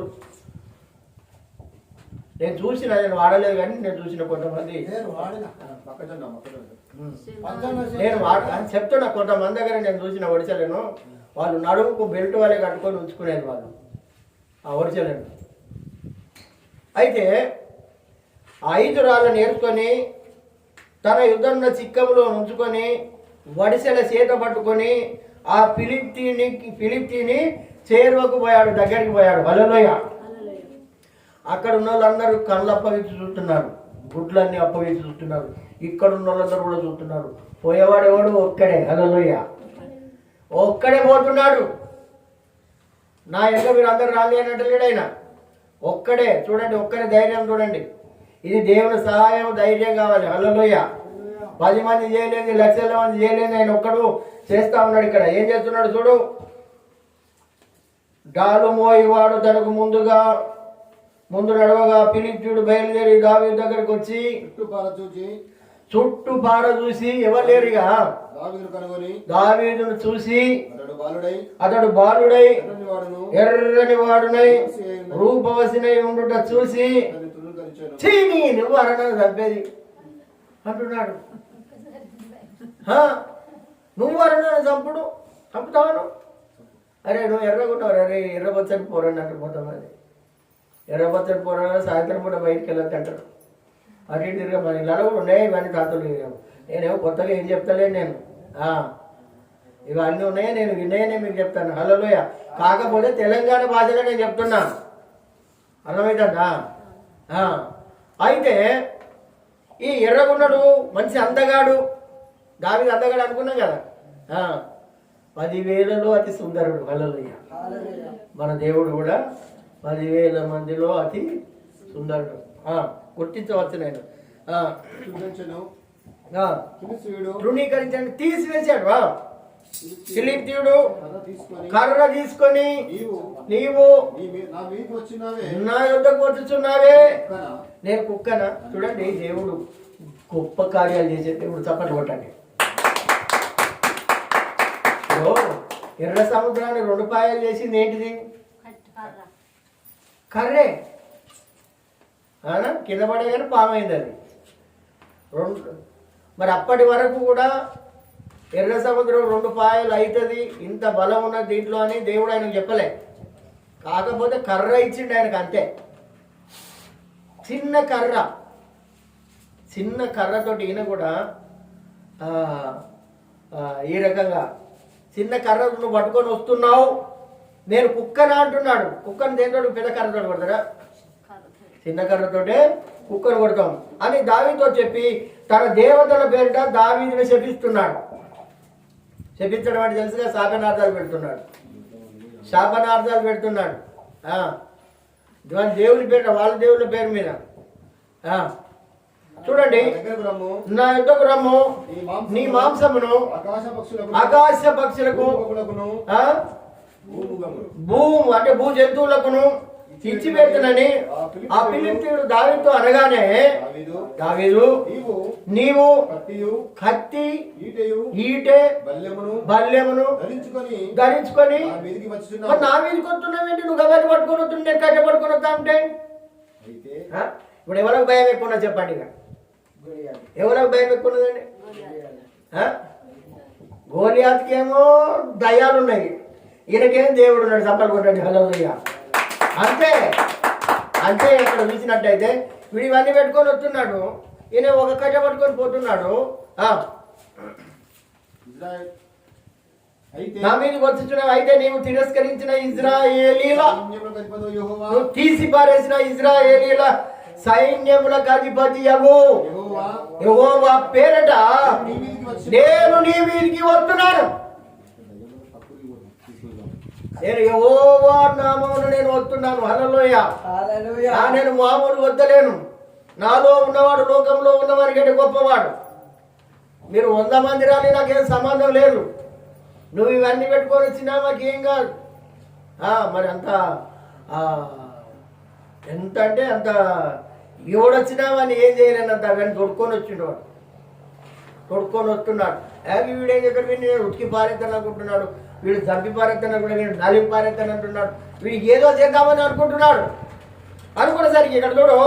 నేను చూసిన, నేను వాడలేదు కానీ నేను చూసిన కొంతమంది. నేను చెప్తున్నా, కొంతమంది దగ్గర నేను చూసిన ఒడిసెలను వాళ్ళు నడుముకు బెల్ట్ వాళ్ళే కట్టుకొని ఉంచుకునేది వాళ్ళు ఆ ఒడిసెలను. అయితే 5 రాళ్ళను నేర్చుకొని తన యుద్ధంలో చిక్కములో ఉంచుకొని వడిసెల చేత పట్టుకొని ఆ ఫిలిప్తీని చేరువకు పోయాడు, దగ్గరికి పోయాడు. హల్లెలూయా. అక్కడ ఉన్న వాళ్ళందరూ కళ్ళు అప్పగించి చూస్తున్నారు, గుడ్లన్నీ అప్పగించి చూస్తున్నారు. ఇక్కడ ఉన్న వాళ్ళందరూ కూడా చూస్తున్నారు. పోయేవాడు ఎవడు? ఒక్కడే. హల్లెలూయా. ఒక్కడే పోతున్నాడు. నా యొక్క మీరు అందరు రాలి అన్నట్టు లేడు ఆయన. ఒక్కడే. చూడండి, ఒక్కడే ధైర్యం చూడండి. ఇది దేవుని సహాయం, ధైర్యం కావాలి. హల్లెలూయా. 10 మంది చేయలేదు, లక్షల మంది చేయలేదు, ఆయన ఒక్కడు చేస్తా ఉన్నాడు. ఇక్కడ ఏం చేస్తున్నాడు చూడు. డాలు మోయివాడు తనకు ముందు నడవగా ఫిలిప్తీయుడు బయలుదేరి దావీదు దగ్గరకు వచ్చి చుట్టూ పార చూసి ఎవరు లేరుగా దావీదును చూసి అతడు బాలుడై ఎర్రని వాడునై రూపవసినై ఉండుట చూసి చీని నువ్వు అరణను చంపేది అంటున్నాడు. నువ్వు అరణను చంపుతాను. అరే నువ్వు ఎర్రగుంటావు, అరే ఎర్రబచ్చని పోరండి అంటారు కొంతమంది. ఎర్రబచ్చని పోరా సాయంత్రం పూట బయటికి వెళ్ళొద్దు అంటారు. అటు ఇటు తిరిగా మన ఇళ్ళలో కూడా ఉన్నాయి ఇవన్నీ తాతలు. నేనేమో కొత్తగా ఏం చెప్తలేను నేను. ఇవన్నీ ఉన్నాయి, నేను వినయనే మీకు చెప్తాను. హల్లెలూయా. కాకపోతే తెలంగాణ భాషలో నేను చెప్తున్నాను, అర్థమవుతుందా? అయితే ఈ ఎర్రగున్నడు మంచి అందగాడు, దావీదు అందగాడు అనుకున్నాం కదా. 10,000లో అతి సుందరుడు. హల్లెలూయా. మన దేవుడు కూడా 10,000 మందిలో అతి సుందరుడు. గుర్తించవచ్చు. నేను తృణీకరించండి, తీసివేశాడు. ఫిలిప్తీయుడు కర్ర తీసుకొని నీవు నా యుద్ధకు వచ్చుచున్నావే, నేను కుక్కనా? చూడండి, దేవుడు గొప్ప కార్యాలు చేసే దేవుడు. చప్పట్లు కొట్టండి. ఎర్ర సముద్రాన్ని 2 పాయలు చేసింది ఏంటిది? కర్రే. కింద పడే కానీ పామైంది అది. మరి అప్పటి వరకు కూడా ఎర్ర సముద్రం 2 పాయలు అవుతుంది, ఇంత బలం ఉన్న దీంట్లో అని దేవుడు ఆయనకు చెప్పలే. కాకపోతే కర్ర ఇచ్చిండు ఆయనకు, అంతే. చిన్న కర్రతోటి ఈయన కూడా ఈ రకంగా చిన్న కర్ర నువ్వు పట్టుకొని వస్తున్నావు, నేను కుక్కనా అంటున్నాడు. కుక్కను దేంతో? పెద్ద కర్రతో కొడతారా? చిన్న కర్రతోటే కుక్కను కొడతాం అని దావీదుతో చెప్పి తన దేవతల పేరిట దావీదుని శపిస్తున్నాడు. శపించడం అంటే తెలుసుగా, శాపనార్థాలు పెడుతున్నాడు. దేవుని పేరిట, వాళ్ళ దేవుళ్ళ పేరు మీద. చూడండి, నా యుద్ధకు రమ్ము, నీ మాంసమును ఆకాశ పక్షులకు భూము అంటే భూ జంతువులకును ఇచ్చిపెట్టునని ఆ ఫిలిప్తీయుడు దావీదుతో అనగానే, దావీదు నీవు కత్తి ఈటె బల్లెమును ధరించుకొని నా మీదకి వస్తున్నావేంటి? నువ్వు గబట్టి పట్టుకొని వస్తుండే, కట్టె పట్టుకొని వస్తా ఉంటే. ఇప్పుడు ఎవరికి భయం ఎక్కువ ఉన్నది చెప్పండి? ఇక ఎవరికి భయం ఎక్కువ ఉన్నదండి? గోలియాత్కి ఏమో దయ్యాలు ఉన్నాయి, ఈయనకేం దేవుడు ఉన్నాడు. చప్పట్లు కొట్టండి. హల్లెలూయా. అంతే. అక్కడ చూసినట్టయితే వీడు ఇవన్నీ పెట్టుకొని వస్తున్నాడు, ఈయన ఒక కట్ట పట్టుకొని పోతున్నాడు. నా మీదకి వచ్చుచున్నావు, అయితే నీవు తిరస్కరించిన ఇజ్రాయేలీల, నువ్వు తీసి పారేసిన ఇజ్రాయేలీల సైన్యములకు అధిపతి యెహోవా పేరట నేను నీ మీదికి వస్తున్నాను. నేను యెహోవా నామమున నేను వస్తున్నాను. హల్లెలూయా. నేను మామూలు వద్దలేను. నాలో ఉన్నవాడు లోకంలో ఉన్నవారి కంటే గొప్పవాడు. మీరు 100 మంది రాని నాకేం సంబంధం లేదు. నువ్వు ఇవన్నీ పెట్టుకొని వచ్చినా మాకేం కాదు. మరి అంత ఎంత అంటే అంత ఎవడొచ్చినా అని ఏం చేయలేనంత కానీ తొడుక్కొని వచ్చిండేవాడు, తొడుక్కొని వస్తున్నాడు. వీడేం చేస్తాడు, వీడిని ఉతికి పారేస్తాను అనుకుంటున్నాడు, వీడు చంపి పారేస్తాను కూడా, వీడు నలిపి పారేస్తాను అంటున్నాడు, వీడికి ఏదో చేద్దామని అనుకుంటున్నాడు. అనుకునేసరికి ఇక్కడ చూడు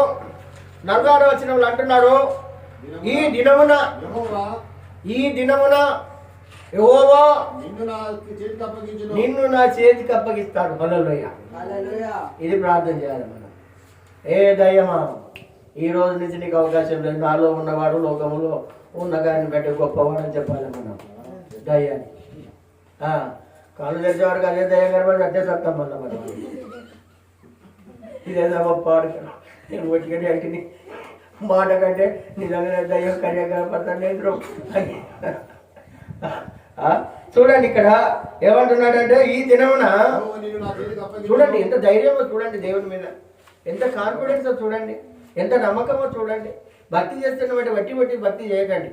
46వ వచనంలో అంటున్నాడు, ఈ దినమున యెహోవా నిన్ను నా చేతికి అప్పగిస్తాడు. హల్లెలూయా. ఇది ప్రార్థన చేయాలి మనం. ఏ దయ్యమా, ఈ రోజు నుంచి నీకు అవకాశం లేదు, నాలో ఉన్నవాడు లోకములో ఉన్న గారిని బట్టి గొప్పవాడు అని చెప్పాలి మనం దయ్యాన్ని. కాళ్ళు తెచ్చేవాడికి అదే దయ్యం కనబడి అదే సత్తం మళ్ళీ మనం. ఇదేదో గొప్పవాడు నేను వచ్చికని అంటే మాట కంటే నిజంగా దయ్యం కన్యా కనపడతాను లేదు. చూడండి ఇక్కడ ఏమంటున్నాడంటే, ఈ దినమున చూడండి ఎంత ధైర్యమో చూడండి, దేవుని మీద ఎంత కాన్ఫిడెన్స్ చూడండి, ఎంత నమ్మకమో చూడండి. భక్తి చేస్తున్న బట్టి భక్తి చేయకండి.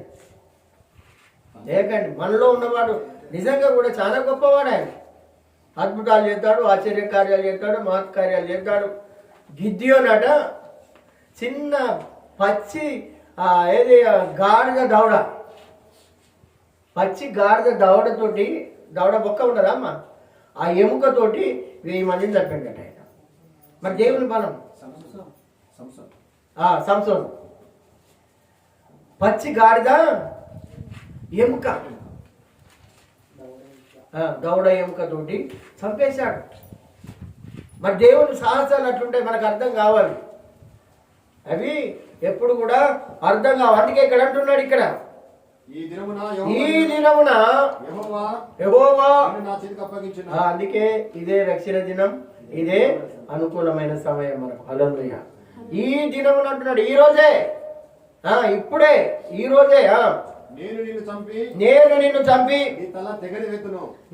మనలో ఉన్నవాడు నిజంగా కూడా చాలా గొప్పవాడు. ఆయన అద్భుతాలు చేస్తాడు, ఆశ్చర్య కార్యాలు చేస్తాడు, మహత్ కార్యాలు చేస్తాడు. గిద్యోనట చిన్న పచ్చి ఏది గాడిద దవడ, పచ్చి గాడిద దవడతోటి, దవడ బొక్క ఉండదా అమ్మ, ఆ ఎముకతోటి 1000 మందిని తప్పిండట ఆయన. మరి దేవుని బలం. సంసోను పచ్చి గాడిద ఎముక, దవడ ఎముకతోటి చంపేశాడు. మరి దేవుని సాహసాలు అట్లుంటాయి, మనకు అర్థం కావాలి. అవి ఎప్పుడు కూడా అర్థం కావాలి. అందుకే ఇక్కడ అంటున్నాడు, ఇక్కడ ఈ దినమున యెహోవా, అందుకే ఇదే రక్షణ దినం, ఇదే అనుకూలమైన సమయం మనకు. హల్లెలూయా. ఈ దినమున అంటున్నాడు, ఈ రోజే, ఇప్పుడే, ఈ రోజే నేను నిన్ను చంపి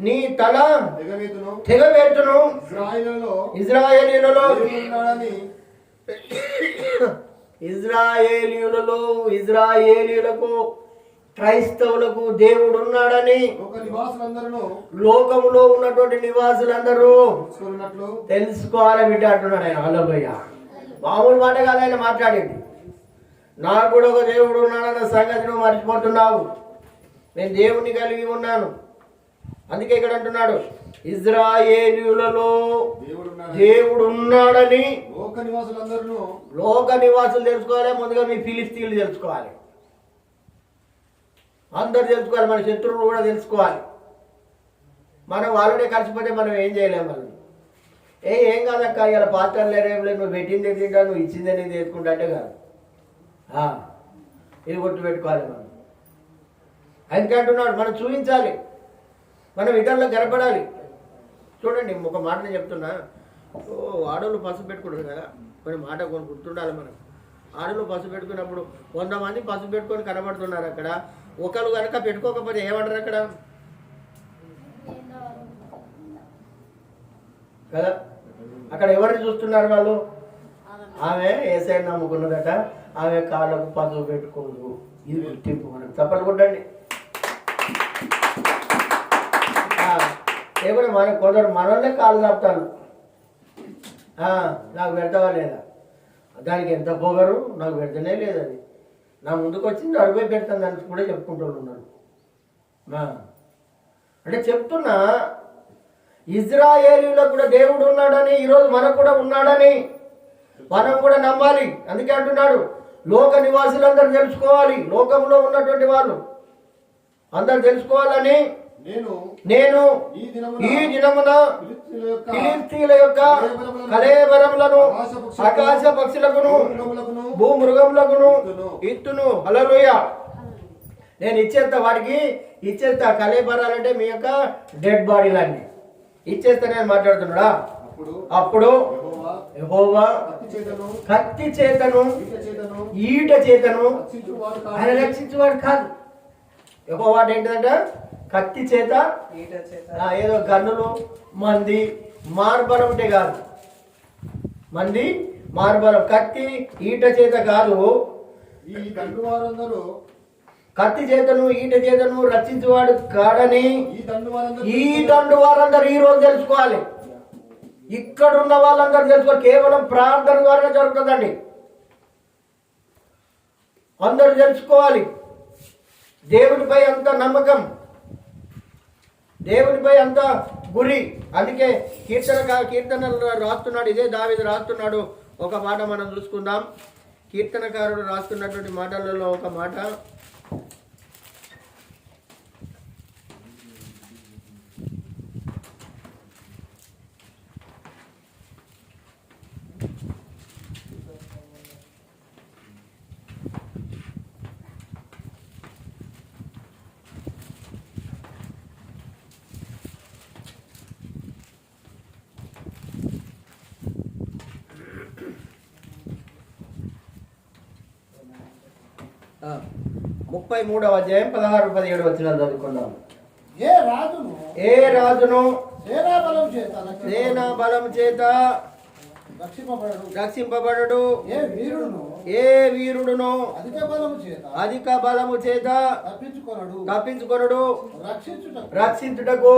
నీ తల తెగవేతును. ఇజ్రాయేలీయులకు క్రైస్తవులకు దేవుడు ఉన్నాడని లోకములో ఉన్నటువంటి నివాసులందరూ తెలుసుకోవాలి బిడ్డ అంటున్నాడు ఆయన. హల్లెలూయా. మామూలు మాట కాదు ఆయన మాట్లాడేది. నాకు కూడా ఒక దేవుడు ఉన్నాడన్న సంగతి నువ్వు మర్చిపోతున్నావు. నేను దేవుని కలిగి ఉన్నాను. అందుకే ఇక్కడ అంటున్నాడు, ఇజ్రాయేలీయులలో దేవుడు ఉన్నాడని లోక నివాసులు తెలుసుకోవాలి. ముందుగా మీ ఫిలిస్తీన్లు తెలుసుకోవాలి, అందరు తెలుసుకోవాలి, మన శత్రువులు కూడా తెలుసుకోవాలి. మనం వాళ్ళనే కలిసిపోతే మనం ఏం చేయలేము. మనం ఏం కాదక్క, ఇలా పాత్రలు లేరేం లేదు, నువ్వు పెట్టింది తింటా, నువ్వు ఇచ్చిందే నేను తీసుకుంటా అంటే కాదు. ఇది గుర్తు పెట్టుకోవాలి మనం. అందుకే అంటున్నాడు, మనం చూపించాలి, మనం ఇతరులకు కనపడాలి. చూడండి, ఒక మాట నేను చెప్తున్నా, ఆడోళ్ళు పసుపు పెట్టుకుంటారు కదా, కొన్ని మాట కొన్ని గుర్తుండాలి మనం. ఆడోళ్ళు పసుపు పెట్టుకున్నప్పుడు 100 మంది పసుపు పెట్టుకొని కనబడుతున్నారు. అక్కడ ఒకరు కనుక పెట్టుకోకపోతే ఏమంటారు అక్కడ కదా? అక్కడ ఎవరిని చూస్తున్నారు వాళ్ళు? ఆమె ఏసైని నమ్ముకున్నదట, ఆమె కాళ్ళకు పసుపు పెట్టుకోదు. ఇది గుర్తింపు మనకు. తప్పని కొట్టండి. ఏమన్నా మన కొందరు మనల్నే కాళ్ళు చాపుతారు, నాకు పెడతావా లేదా, దానికి ఎంత పొగరు, నాకు పెడతనే లేదు, అది నా ముందుకు వచ్చింది అడుగు పెడతాను అని కూడా చెప్పుకుంటూ ఉన్నారు. అంటే చెప్తున్నా, ఇజ్రాయేలీయులకు కూడా దేవుడు ఉన్నాడని, ఈరోజు మనకు కూడా ఉన్నాడని మనం కూడా నమ్మాలి. అందుకే అంటున్నాడు, లోక నివాసులందరూ తెలుసుకోవాలి, లోకంలో ఉన్నటువంటి వాళ్ళు అందరు తెలుసుకోవాలని నేను ఈ దినమున ఫిలిస్తీయుల యొక్క కళేబరములను, ఆకాశ పక్షులకును, భూమృగములకును ఇత్తును. హల్లెలూయా. నేను ఇచ్చేస్తా, వాడికి ఇచ్చేస్తా. కళేబరాలంటే మీ యొక్క డెడ్ బాడీలన్నీ ఇచ్చేస్తా నేను మాట్లాడుతున్నాడా. అప్పుడు యెహోవా కత్తి చేతను ఈట చేతను ఆయన రక్షించేవాడు కాదు. యెహోవా ఏంటంటే కత్తి చేత, ఏదో గన్నులు, మంది, మార్బలం ఉంటే కాదు. మంది, మార్బలం, కత్తి, ఈట చేత కాదు. ఈ దండు వారందరూ కత్తి చేతను ఈట చేతను రక్షించేవాడు కాడని ఈ దండు వారందరూ ఈ రోజు తెలుసుకోవాలి. ఇక్కడ ఉన్న వాళ్ళందరూ తెలుసుకోవాలి, కేవలం ప్రార్థన ద్వారా జరుగుతుందండి. అందరూ తెలుసుకోవాలి. దేవునిపై అంత నమ్మకం, దేవునిపై అంత గురి. అందుకే కీర్తనలు రాస్తున్నాడు, ఇదే దావీదు రాస్తున్నాడు. ఒక మాట మనం చూసుకుందాం. కీర్తనకారుడు రాస్తున్నటువంటి మాటలలో ఒక మాట, ఆ, 33వ అధ్యాయం 16-17 వచనాలు చదువుకున్నాం. ఏ రాజును సేనా బలం చేత రక్షింపబడడు, ఏ వీరుడును అధిక బలము చేత తప్పించుకొనడు. రక్షించుటకు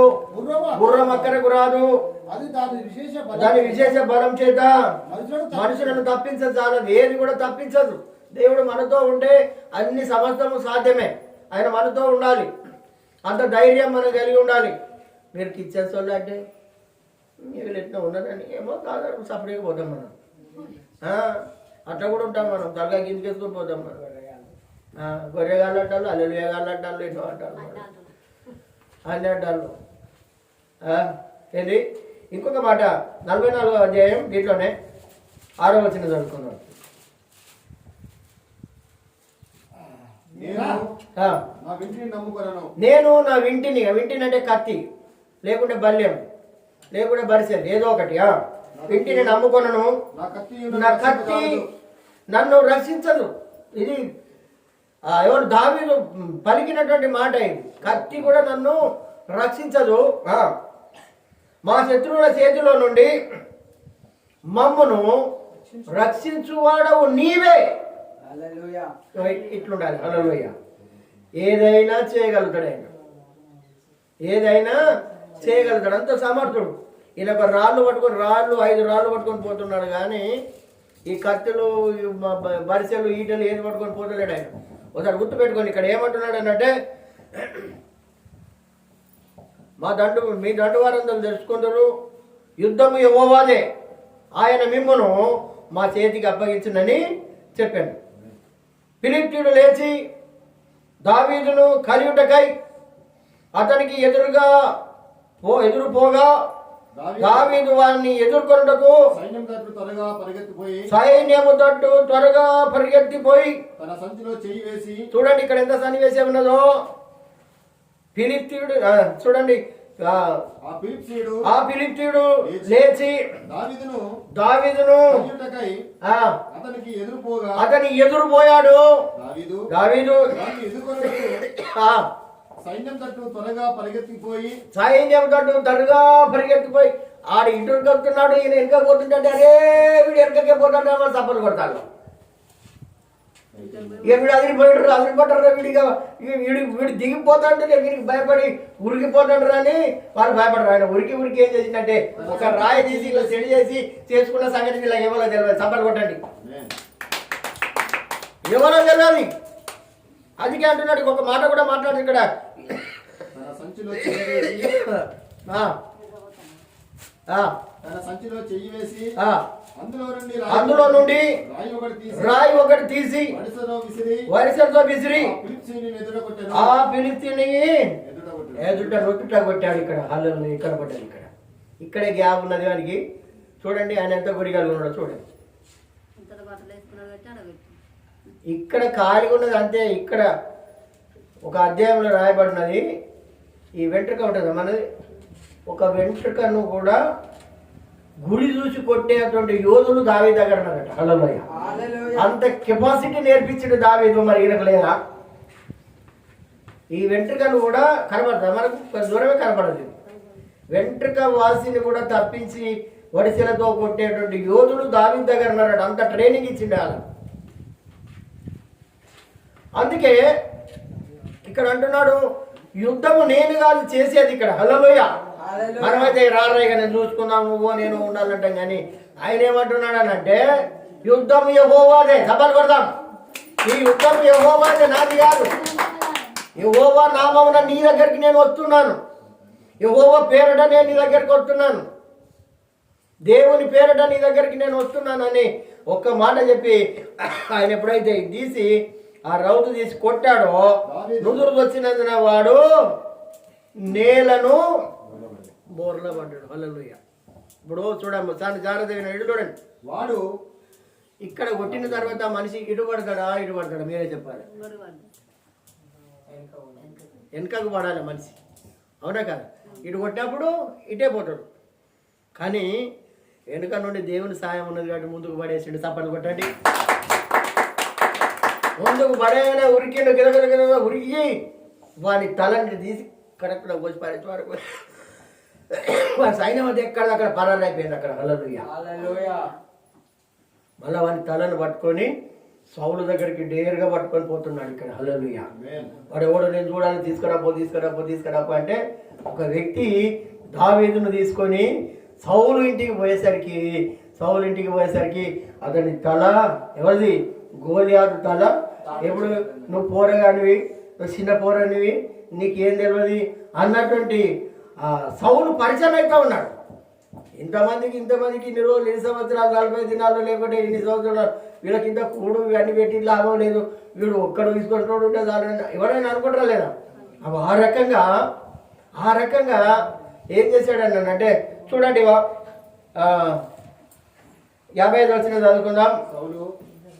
గుర్రం అక్కడకు రాదు, దాని విశేష బలం చేత మనుషులను తప్పించదు. ఏది కూడా తప్పించదు. దేవుడు మనతో ఉంటే అన్ని సమస్తము సాధ్యమే. ఆయన మనతో ఉండాలి. అంత ధైర్యం మనం కలిగి ఉండాలి. మీరు కిచెన్స్ వాళ్ళు అంటే వీళ్ళు ఎట్లా ఉండదని ఏమో కాదు, సపరేట్గా పోతాం మనం. అట్లా కూడా ఉంటాం మనం, తలగా గింజకేసుకొని పోతాం మనం. గొర్రెగాళ్ళు అంటారు, అల్లెలుగాళ్ళు అంటారు, ఎన్నో అంటారు, అన్ని అంటారు. ఏది ఇంకొక మాట 44వ అధ్యాయం దీంట్లోనే 6వ వచనం చదువుకున్నాం. నేను నా వింటిని అంటే కత్తి, లేకుంటే బల్యం, లేకుంటే బరిసెల్, ఏదో ఒకటి. వింటిని నమ్ముకొనను, నా కత్తి నన్ను రక్షించదు. ఇది ఎవరు దావీదు పలికినటువంటి మాట. ఇది కత్తి కూడా నన్ను రక్షించదు. మా శత్రువుల చేతిలో నుండి మమ్మును రక్షించువాడవు నీవే. ఇట్లుండాలి. హల్లెలూయా. ఏదైనా చేయగలుగుతాడు ఆయన, ఏదైనా చేయగలుగుతాడు. అంత సమర్థుడు. ఈయన ఒక రాళ్ళు 5 రాళ్ళు పట్టుకొని పోతున్నాడు, కానీ ఈ కత్తులు బరిసెలు ఈటలు ఏది పట్టుకొని పోతలేడు ఆయన. ఒకసారి గుర్తుపెట్టుకొని ఇక్కడ ఏమంటున్నాడు అనంటే, మీ దండు వారందరూ తెలుసుకుందరు, యుద్ధము యెహోవాదే, ఆయన మిమ్మును మా చేతికి అప్పగించునని చెప్పాను. ఫిలిష్తీయుడు లేచి దావీదును కలియుటకై అతనికి ఎదురు పోగా దావీదు వారిని ఎదుర్కొనుటకు సైన్యము తట్టు త్వరగా పరిగెత్తిపోయి తన సంచిలో చెయ్యి వేసి, చూడండి ఇక్కడ ఎంత సన్నివేశం ఉన్నదో. ఫిలిష్తీయుడు చూడండి, ఆ ఫిలిష్తీయుడు లేచి దావీదును అతని ఎదురుపోయాడు. దావీదు సైన్యం తట్టు త్వరగా పరిగెత్తిపోయి ఆడు ఇటు కలుతున్నాడు, ఈయన వెనక పోతుంటే అరే వీడు వెనకకే పోతాడు, సపోర్ట్ కొడతాడు. వీడు అదిరిపడ్డారు, వీడు దిగిపోతాడు, వీడికి భయపడి ఉరికిపోతాడు అని వాళ్ళు భయపడరు. ఆయన ఉరికి ఏం చేసిందంటే ఒక రాయి తీసి ఇలా సెడి చేసి చేసుకున్న సంగతి ఇలా ఎవరో తెలియదు. సపోర్ట్ కొట్టండి, ఎవరో తెలియదు. అందుకే అంటున్నాడు, ఒక మాట కూడా మాట్లాడు ఇక్కడ. అందులో నుండి రాయి ఒకటి తీసి వరిసెలతో విసిరి ఆ ఫిలిష్తీయుని ఎదుట కొట్టాడు. ఇక్కడ హల్లెలూయా, ఇక్కడ కొట్టాడు. ఇక్కడే గ్యాప్ ఉన్నది వానికి. చూడండి ఆయన ఎంత గురిగాలు ఉన్నాడో చూడండి. ఇక్కడ ఖాళీగా ఉన్నది అంతే. ఇక్కడ ఒక అధ్యాయంలో రాయబడినది, ఈ వెంట్రుక ఉంటుంది మనది, ఒక వెంట్రుకను కూడా గుడి చూసి కొట్టేటువంటి యోధులు దావీదు దగ్గర ఉన్నారట. హల్లెలూయా. అంత కెపాసిటీ నేర్పించాడు దావీదు. మరి ఈయనకు లేదా? ఈ వెంట్రుకను కూడా కనబడుతుంది మనకు, దూరమే కనబడదు. వెంట్రుక వాసిని కూడా తప్పించి వడిసెలతో కొట్టేటువంటి యోధులు దావీదు దగ్గర ఉన్నారట. అంత ట్రైనింగ్ ఇచ్చిండు వాళ్ళు. అందుకే ఇక్కడ అంటున్నాడు, యుద్ధము నేను కాదు చేసేది ఇక్కడ. హల్లెలూయా. మనమైతే రారాయిగా నేను చూసుకుందాం నువ్వు నేను ఉండాలంటాం కానీ ఆయన ఏమంటున్నాడు అనంటే యుద్ధం యెహోవాదే. సభలు కొడదాం. ఈ యుద్ధం యెహోవాదే, నాది కాదు. యెహోవా నామమున నీ దగ్గరికి నేను వస్తున్నాను. యెహోవా పేరట నేను నీ దగ్గరికి వస్తున్నాను. దేవుని పేరట నీ దగ్గరికి నేను వస్తున్నానని ఒక్క మాట చెప్పి ఆయన ఎప్పుడైతే తీసి ఆ రౌతు తీసి కొట్టాడో నుదురు వచ్చినందున వాడు నేలను బోర్ల పడ్డాడు. హల్లెలూయా. ఇప్పుడు చూడమ్మ జాగ్రత్తగా ఇటు చూడండి. వాడు ఇక్కడ కొట్టిన తర్వాత మనిషి ఇటు పడతాడా మీరే చెప్పాలి. వెనకకు పడాలి మనిషి, అవునా కదా? ఇటు కొట్టినప్పుడు ఇటే పోతాడు. కానీ వెనుక నుండి దేవుని సాయం ఉన్నది కాబట్టి ముందుకు పడేసిండు. చప్పట్లు కొట్టండి. ముందుకు పడేగానే ఉరికిండు, గిరగిర ఉరికి వాని తలని తీసి కరెక్ట్గా పోసి పారేసి వరకు వాడి సైన్యం అది ఎక్కడ అక్కడ పరారు అయిపోయింది అక్కడ. హల్లెలూయా. మళ్ళా వాని తలను పట్టుకొని సౌలు దగ్గరికి డేరుగా పట్టుకొని పోతున్నాడు ఇక్కడ. హల్లెలూయా. వాడు ఎవడో నేను చూడాలని తీసుకురాపో అంటే ఒక వ్యక్తి దావీదును తీసుకొని సౌలు ఇంటికి పోయేసరికి అతని తల ఎవరిది? గోలియాతు తల. ఎప్పుడు నువ్వు పోరగానివి, నువ్వు చిన్న పోరనివి, నీకేం తెలియదు అన్నటువంటి సౌలు పరిచయం అవుతా ఉన్నాడు. ఇంతమందికి ఇన్ని రోజులు, 2 సంవత్సరాలు, 40 దినాలు, లేకుంటే 2 సంవత్సరాలు వీళ్ళకి ఇంత కూడు అన్ని పెట్టి లాభం లేదు, వీడు ఒక్కడు తీసుకొచ్చినోడు ఉంటే చాలని ఎవరైనా అనుకుంటారా లేదా? ఆ రకంగా ఏం చేశాడు అంటే చూడండి 55 వచ్చిన చదువుకుందాం.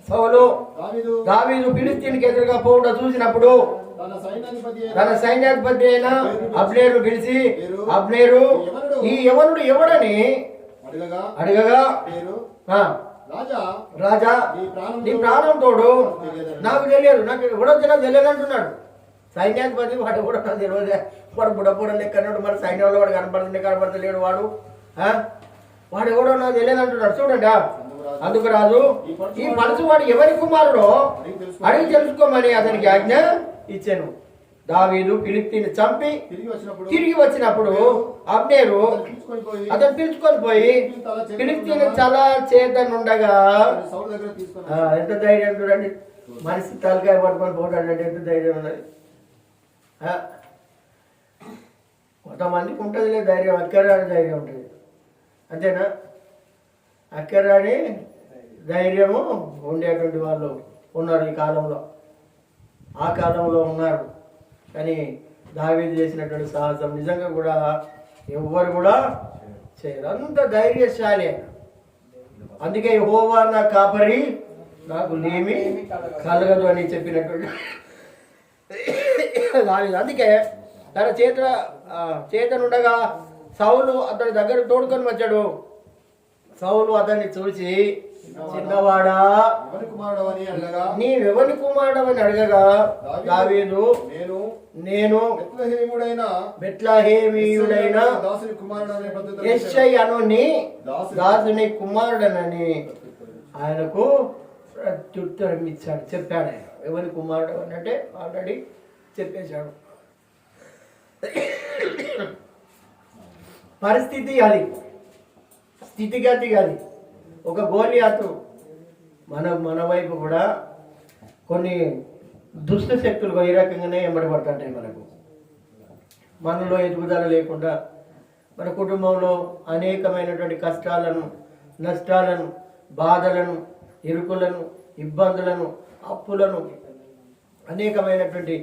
సౌలు దావీదు ఫిలిష్తీయునికి ఎదురుగా పోవుట చూసినప్పుడు తన సైన్యాధిపతి అయిన అబ్నేరు పిలిచి, అబ్నేరు ఈ యవనుడు ఎవడని అడగగా, రాజా నీ ప్రాణం తోడు నాకు తెలియదు, నాకు ఎవడొచ్చినా తెలియదు అంటున్నాడు. సైన్యాధిపతి వాడు కూడా తెలియదు. వాడు బుడబుడ లెక్కన్నాడు. మన సైన్యంలో వాడు కనపడతలేడు. వాడు ఎవడో నాకు తెలియదు అంటున్నాడు. చూడండి. అందుకు రాజు ఈ పరచు వాడు ఎవరి కుమారుడో అడిగి తెలుసుకోమని అతనికి ఆజ్ఞ ఇచ్చాను. దావీదు ఫిలిష్తీయుని చంపి తిరిగి వచ్చినప్పుడు అబ్నేరు అతను పిలుచుకొని పోయి ఫిలిష్తీయుని చాలా చేతనుండగా, ఎంత ధైర్యం చూడండి. మనిషి తలకాయ పట్టుకొని పోతాడంటే ఎంత ధైర్యం ఉన్నది. కొంతమందికి ఉంటుందిలే ధైర్యం, అక్కరాని ధైర్యం ఉంటుంది, అంతేనా? అక్కరాని ధైర్యము ఉండేటువంటి వాళ్ళు ఉన్నారు ఈ కాలంలో, ఆ కాలంలో ఉన్నారు. కానీ దావీదు చేసినటువంటి సాహసం నిజంగా కూడా ఎవ్వరు కూడా చేయరు. అంత ధైర్యశాలి. అందుకే యెహోవా నా కాపరి, నాకు లేమి కలగదు అని చెప్పినటువంటి దావీదు. అందుకే తన చేతనుండగా సౌలు అతని దగ్గర తోడుకొని వచ్చాడు. సౌలు అతన్ని చూసి, చిన్నవాడా నీవెవరి కుమారుడవని అడగగా దావీదు నేను బెత్లెహేమీయుడైన యెష్షయి అను నీ దాసుని కుమారుడనని ఆయనకు ప్రత్యుత్తరం ఇచ్చాడు, చెప్పాడు. ఆయన ఎవరి కుమారుడు అని అంటే ఆల్రెడీ చెప్పేశాడు. పరిస్థితి అది, స్థితిగతి అది. ఒక గోలియాతు మన వైపు కూడా కొన్ని దుష్ట శక్తులు ఈ రకంగానే ఎంబడబడుతుంటాయి. మనలో ఎదుగుదల లేకుండా మన కుటుంబంలో అనేకమైనటువంటి కష్టాలను, నష్టాలను, బాధలను, ఇరుకులను, ఇబ్బందులను, అప్పులను, అనేకమైనటువంటి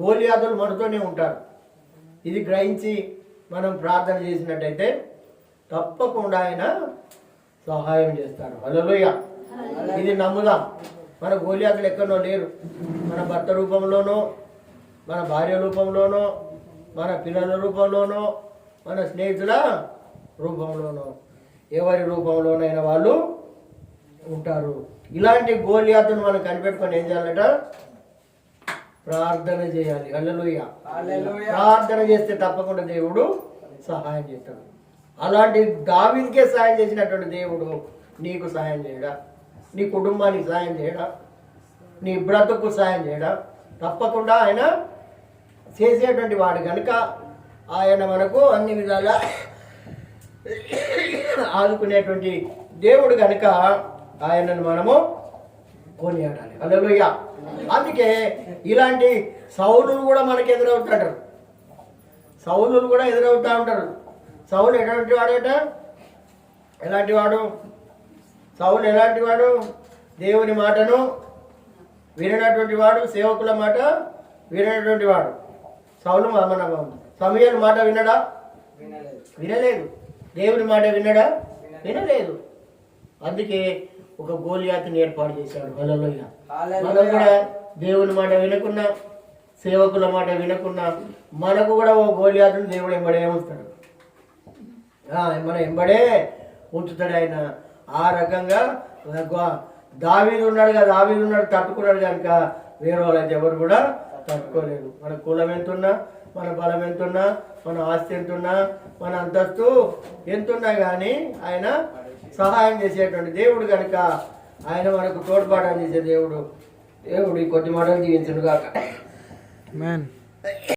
గోలియాతులు మనతోనే ఉంటారు. ఇది గ్రహించి మనం ప్రార్థన చేసినట్టయితే తప్పకుండా ఆయన సహాయం చేస్తాడు. హల్లెలూయా. ఇది నమ్ముదాం. మన గోలియాతులు ఎక్కడో లేరు. మన భర్త రూపంలోనో, మన భార్య రూపంలోనో, మన పిల్లల రూపంలోనో, మన స్నేహితుల రూపంలోనో, ఎవరి రూపంలోనైనా వాళ్ళు ఉంటారు. ఇలాంటి గోలియాతును మనం కనిపెట్టుకొని ఏం చేయాలట? ప్రార్థన చేయాలి. హల్లెలూయా. ప్రార్థన చేస్తే తప్పకుండా దేవుడు సహాయం చేస్తాడు. అలాంటి దావీదుకే సహాయం చేసినటువంటి దేవుడు నీకు సహాయం చేయడా? నీ కుటుంబానికి సహాయం చేయడా? నీ బ్రతుకు సహాయం చేయడా? తప్పకుండా ఆయన చేసేటువంటి వాడు కనుక ఆయన మనకు అన్ని విధాలా ఆదుకునేటువంటి దేవుడు కనుక ఆయనను మనము కొనియాడాలి. హల్లెలూయా. అందుకే ఇలాంటి సౌలులు కూడా మనకు ఎదురవుతాడు. సౌలులు కూడా ఎదురవుతూ ఉంటారు. సౌలు ఎలాంటి వాడట? ఎలాంటి వాడు? సౌలు ఎలాంటి వాడు? దేవుని మాటను వినటువంటి వాడు, సేవకుల మాట వినటువంటి వాడు. సౌలు మన సమూయేలు మాట వినడా? వినలేదు. దేవుని మాట వినడా? వినలేదు. అందుకే ఒక గోలియాతుని ఏర్పాటు చేశాడు. హల్లెలూయా. మనం కూడా దేవుని మాట వినకున్నా, సేవకుల మాట వినకున్నా, మనకు కూడా ఓ గోలియాతుని దేవుడు ఎంబడే ఉంచుతాడు. మన ఎంబడే ఉంచుతాడు ఆయన. ఆ రకంగా దావీదు ఉన్నాడు కదా, దావీదు ఉన్నాడు, తట్టుకున్నాడు కనుక వేరే వాళ్ళైతే ఎవరు కూడా తట్టుకోలేదు. మన కులం ఎంతున్నా, మన బలం ఎంతున్నా, మన ఆస్తి ఎంతున్నా, మన అంతస్తు ఎంతున్నా కానీ ఆయన సహాయం చేసేటువంటి దేవుడు కనుక ఆయన మనకు తోడ్పాటు చేసే దేవుడు. దేవుడు ఈ కొద్ది మాటలు దీవించును గాక.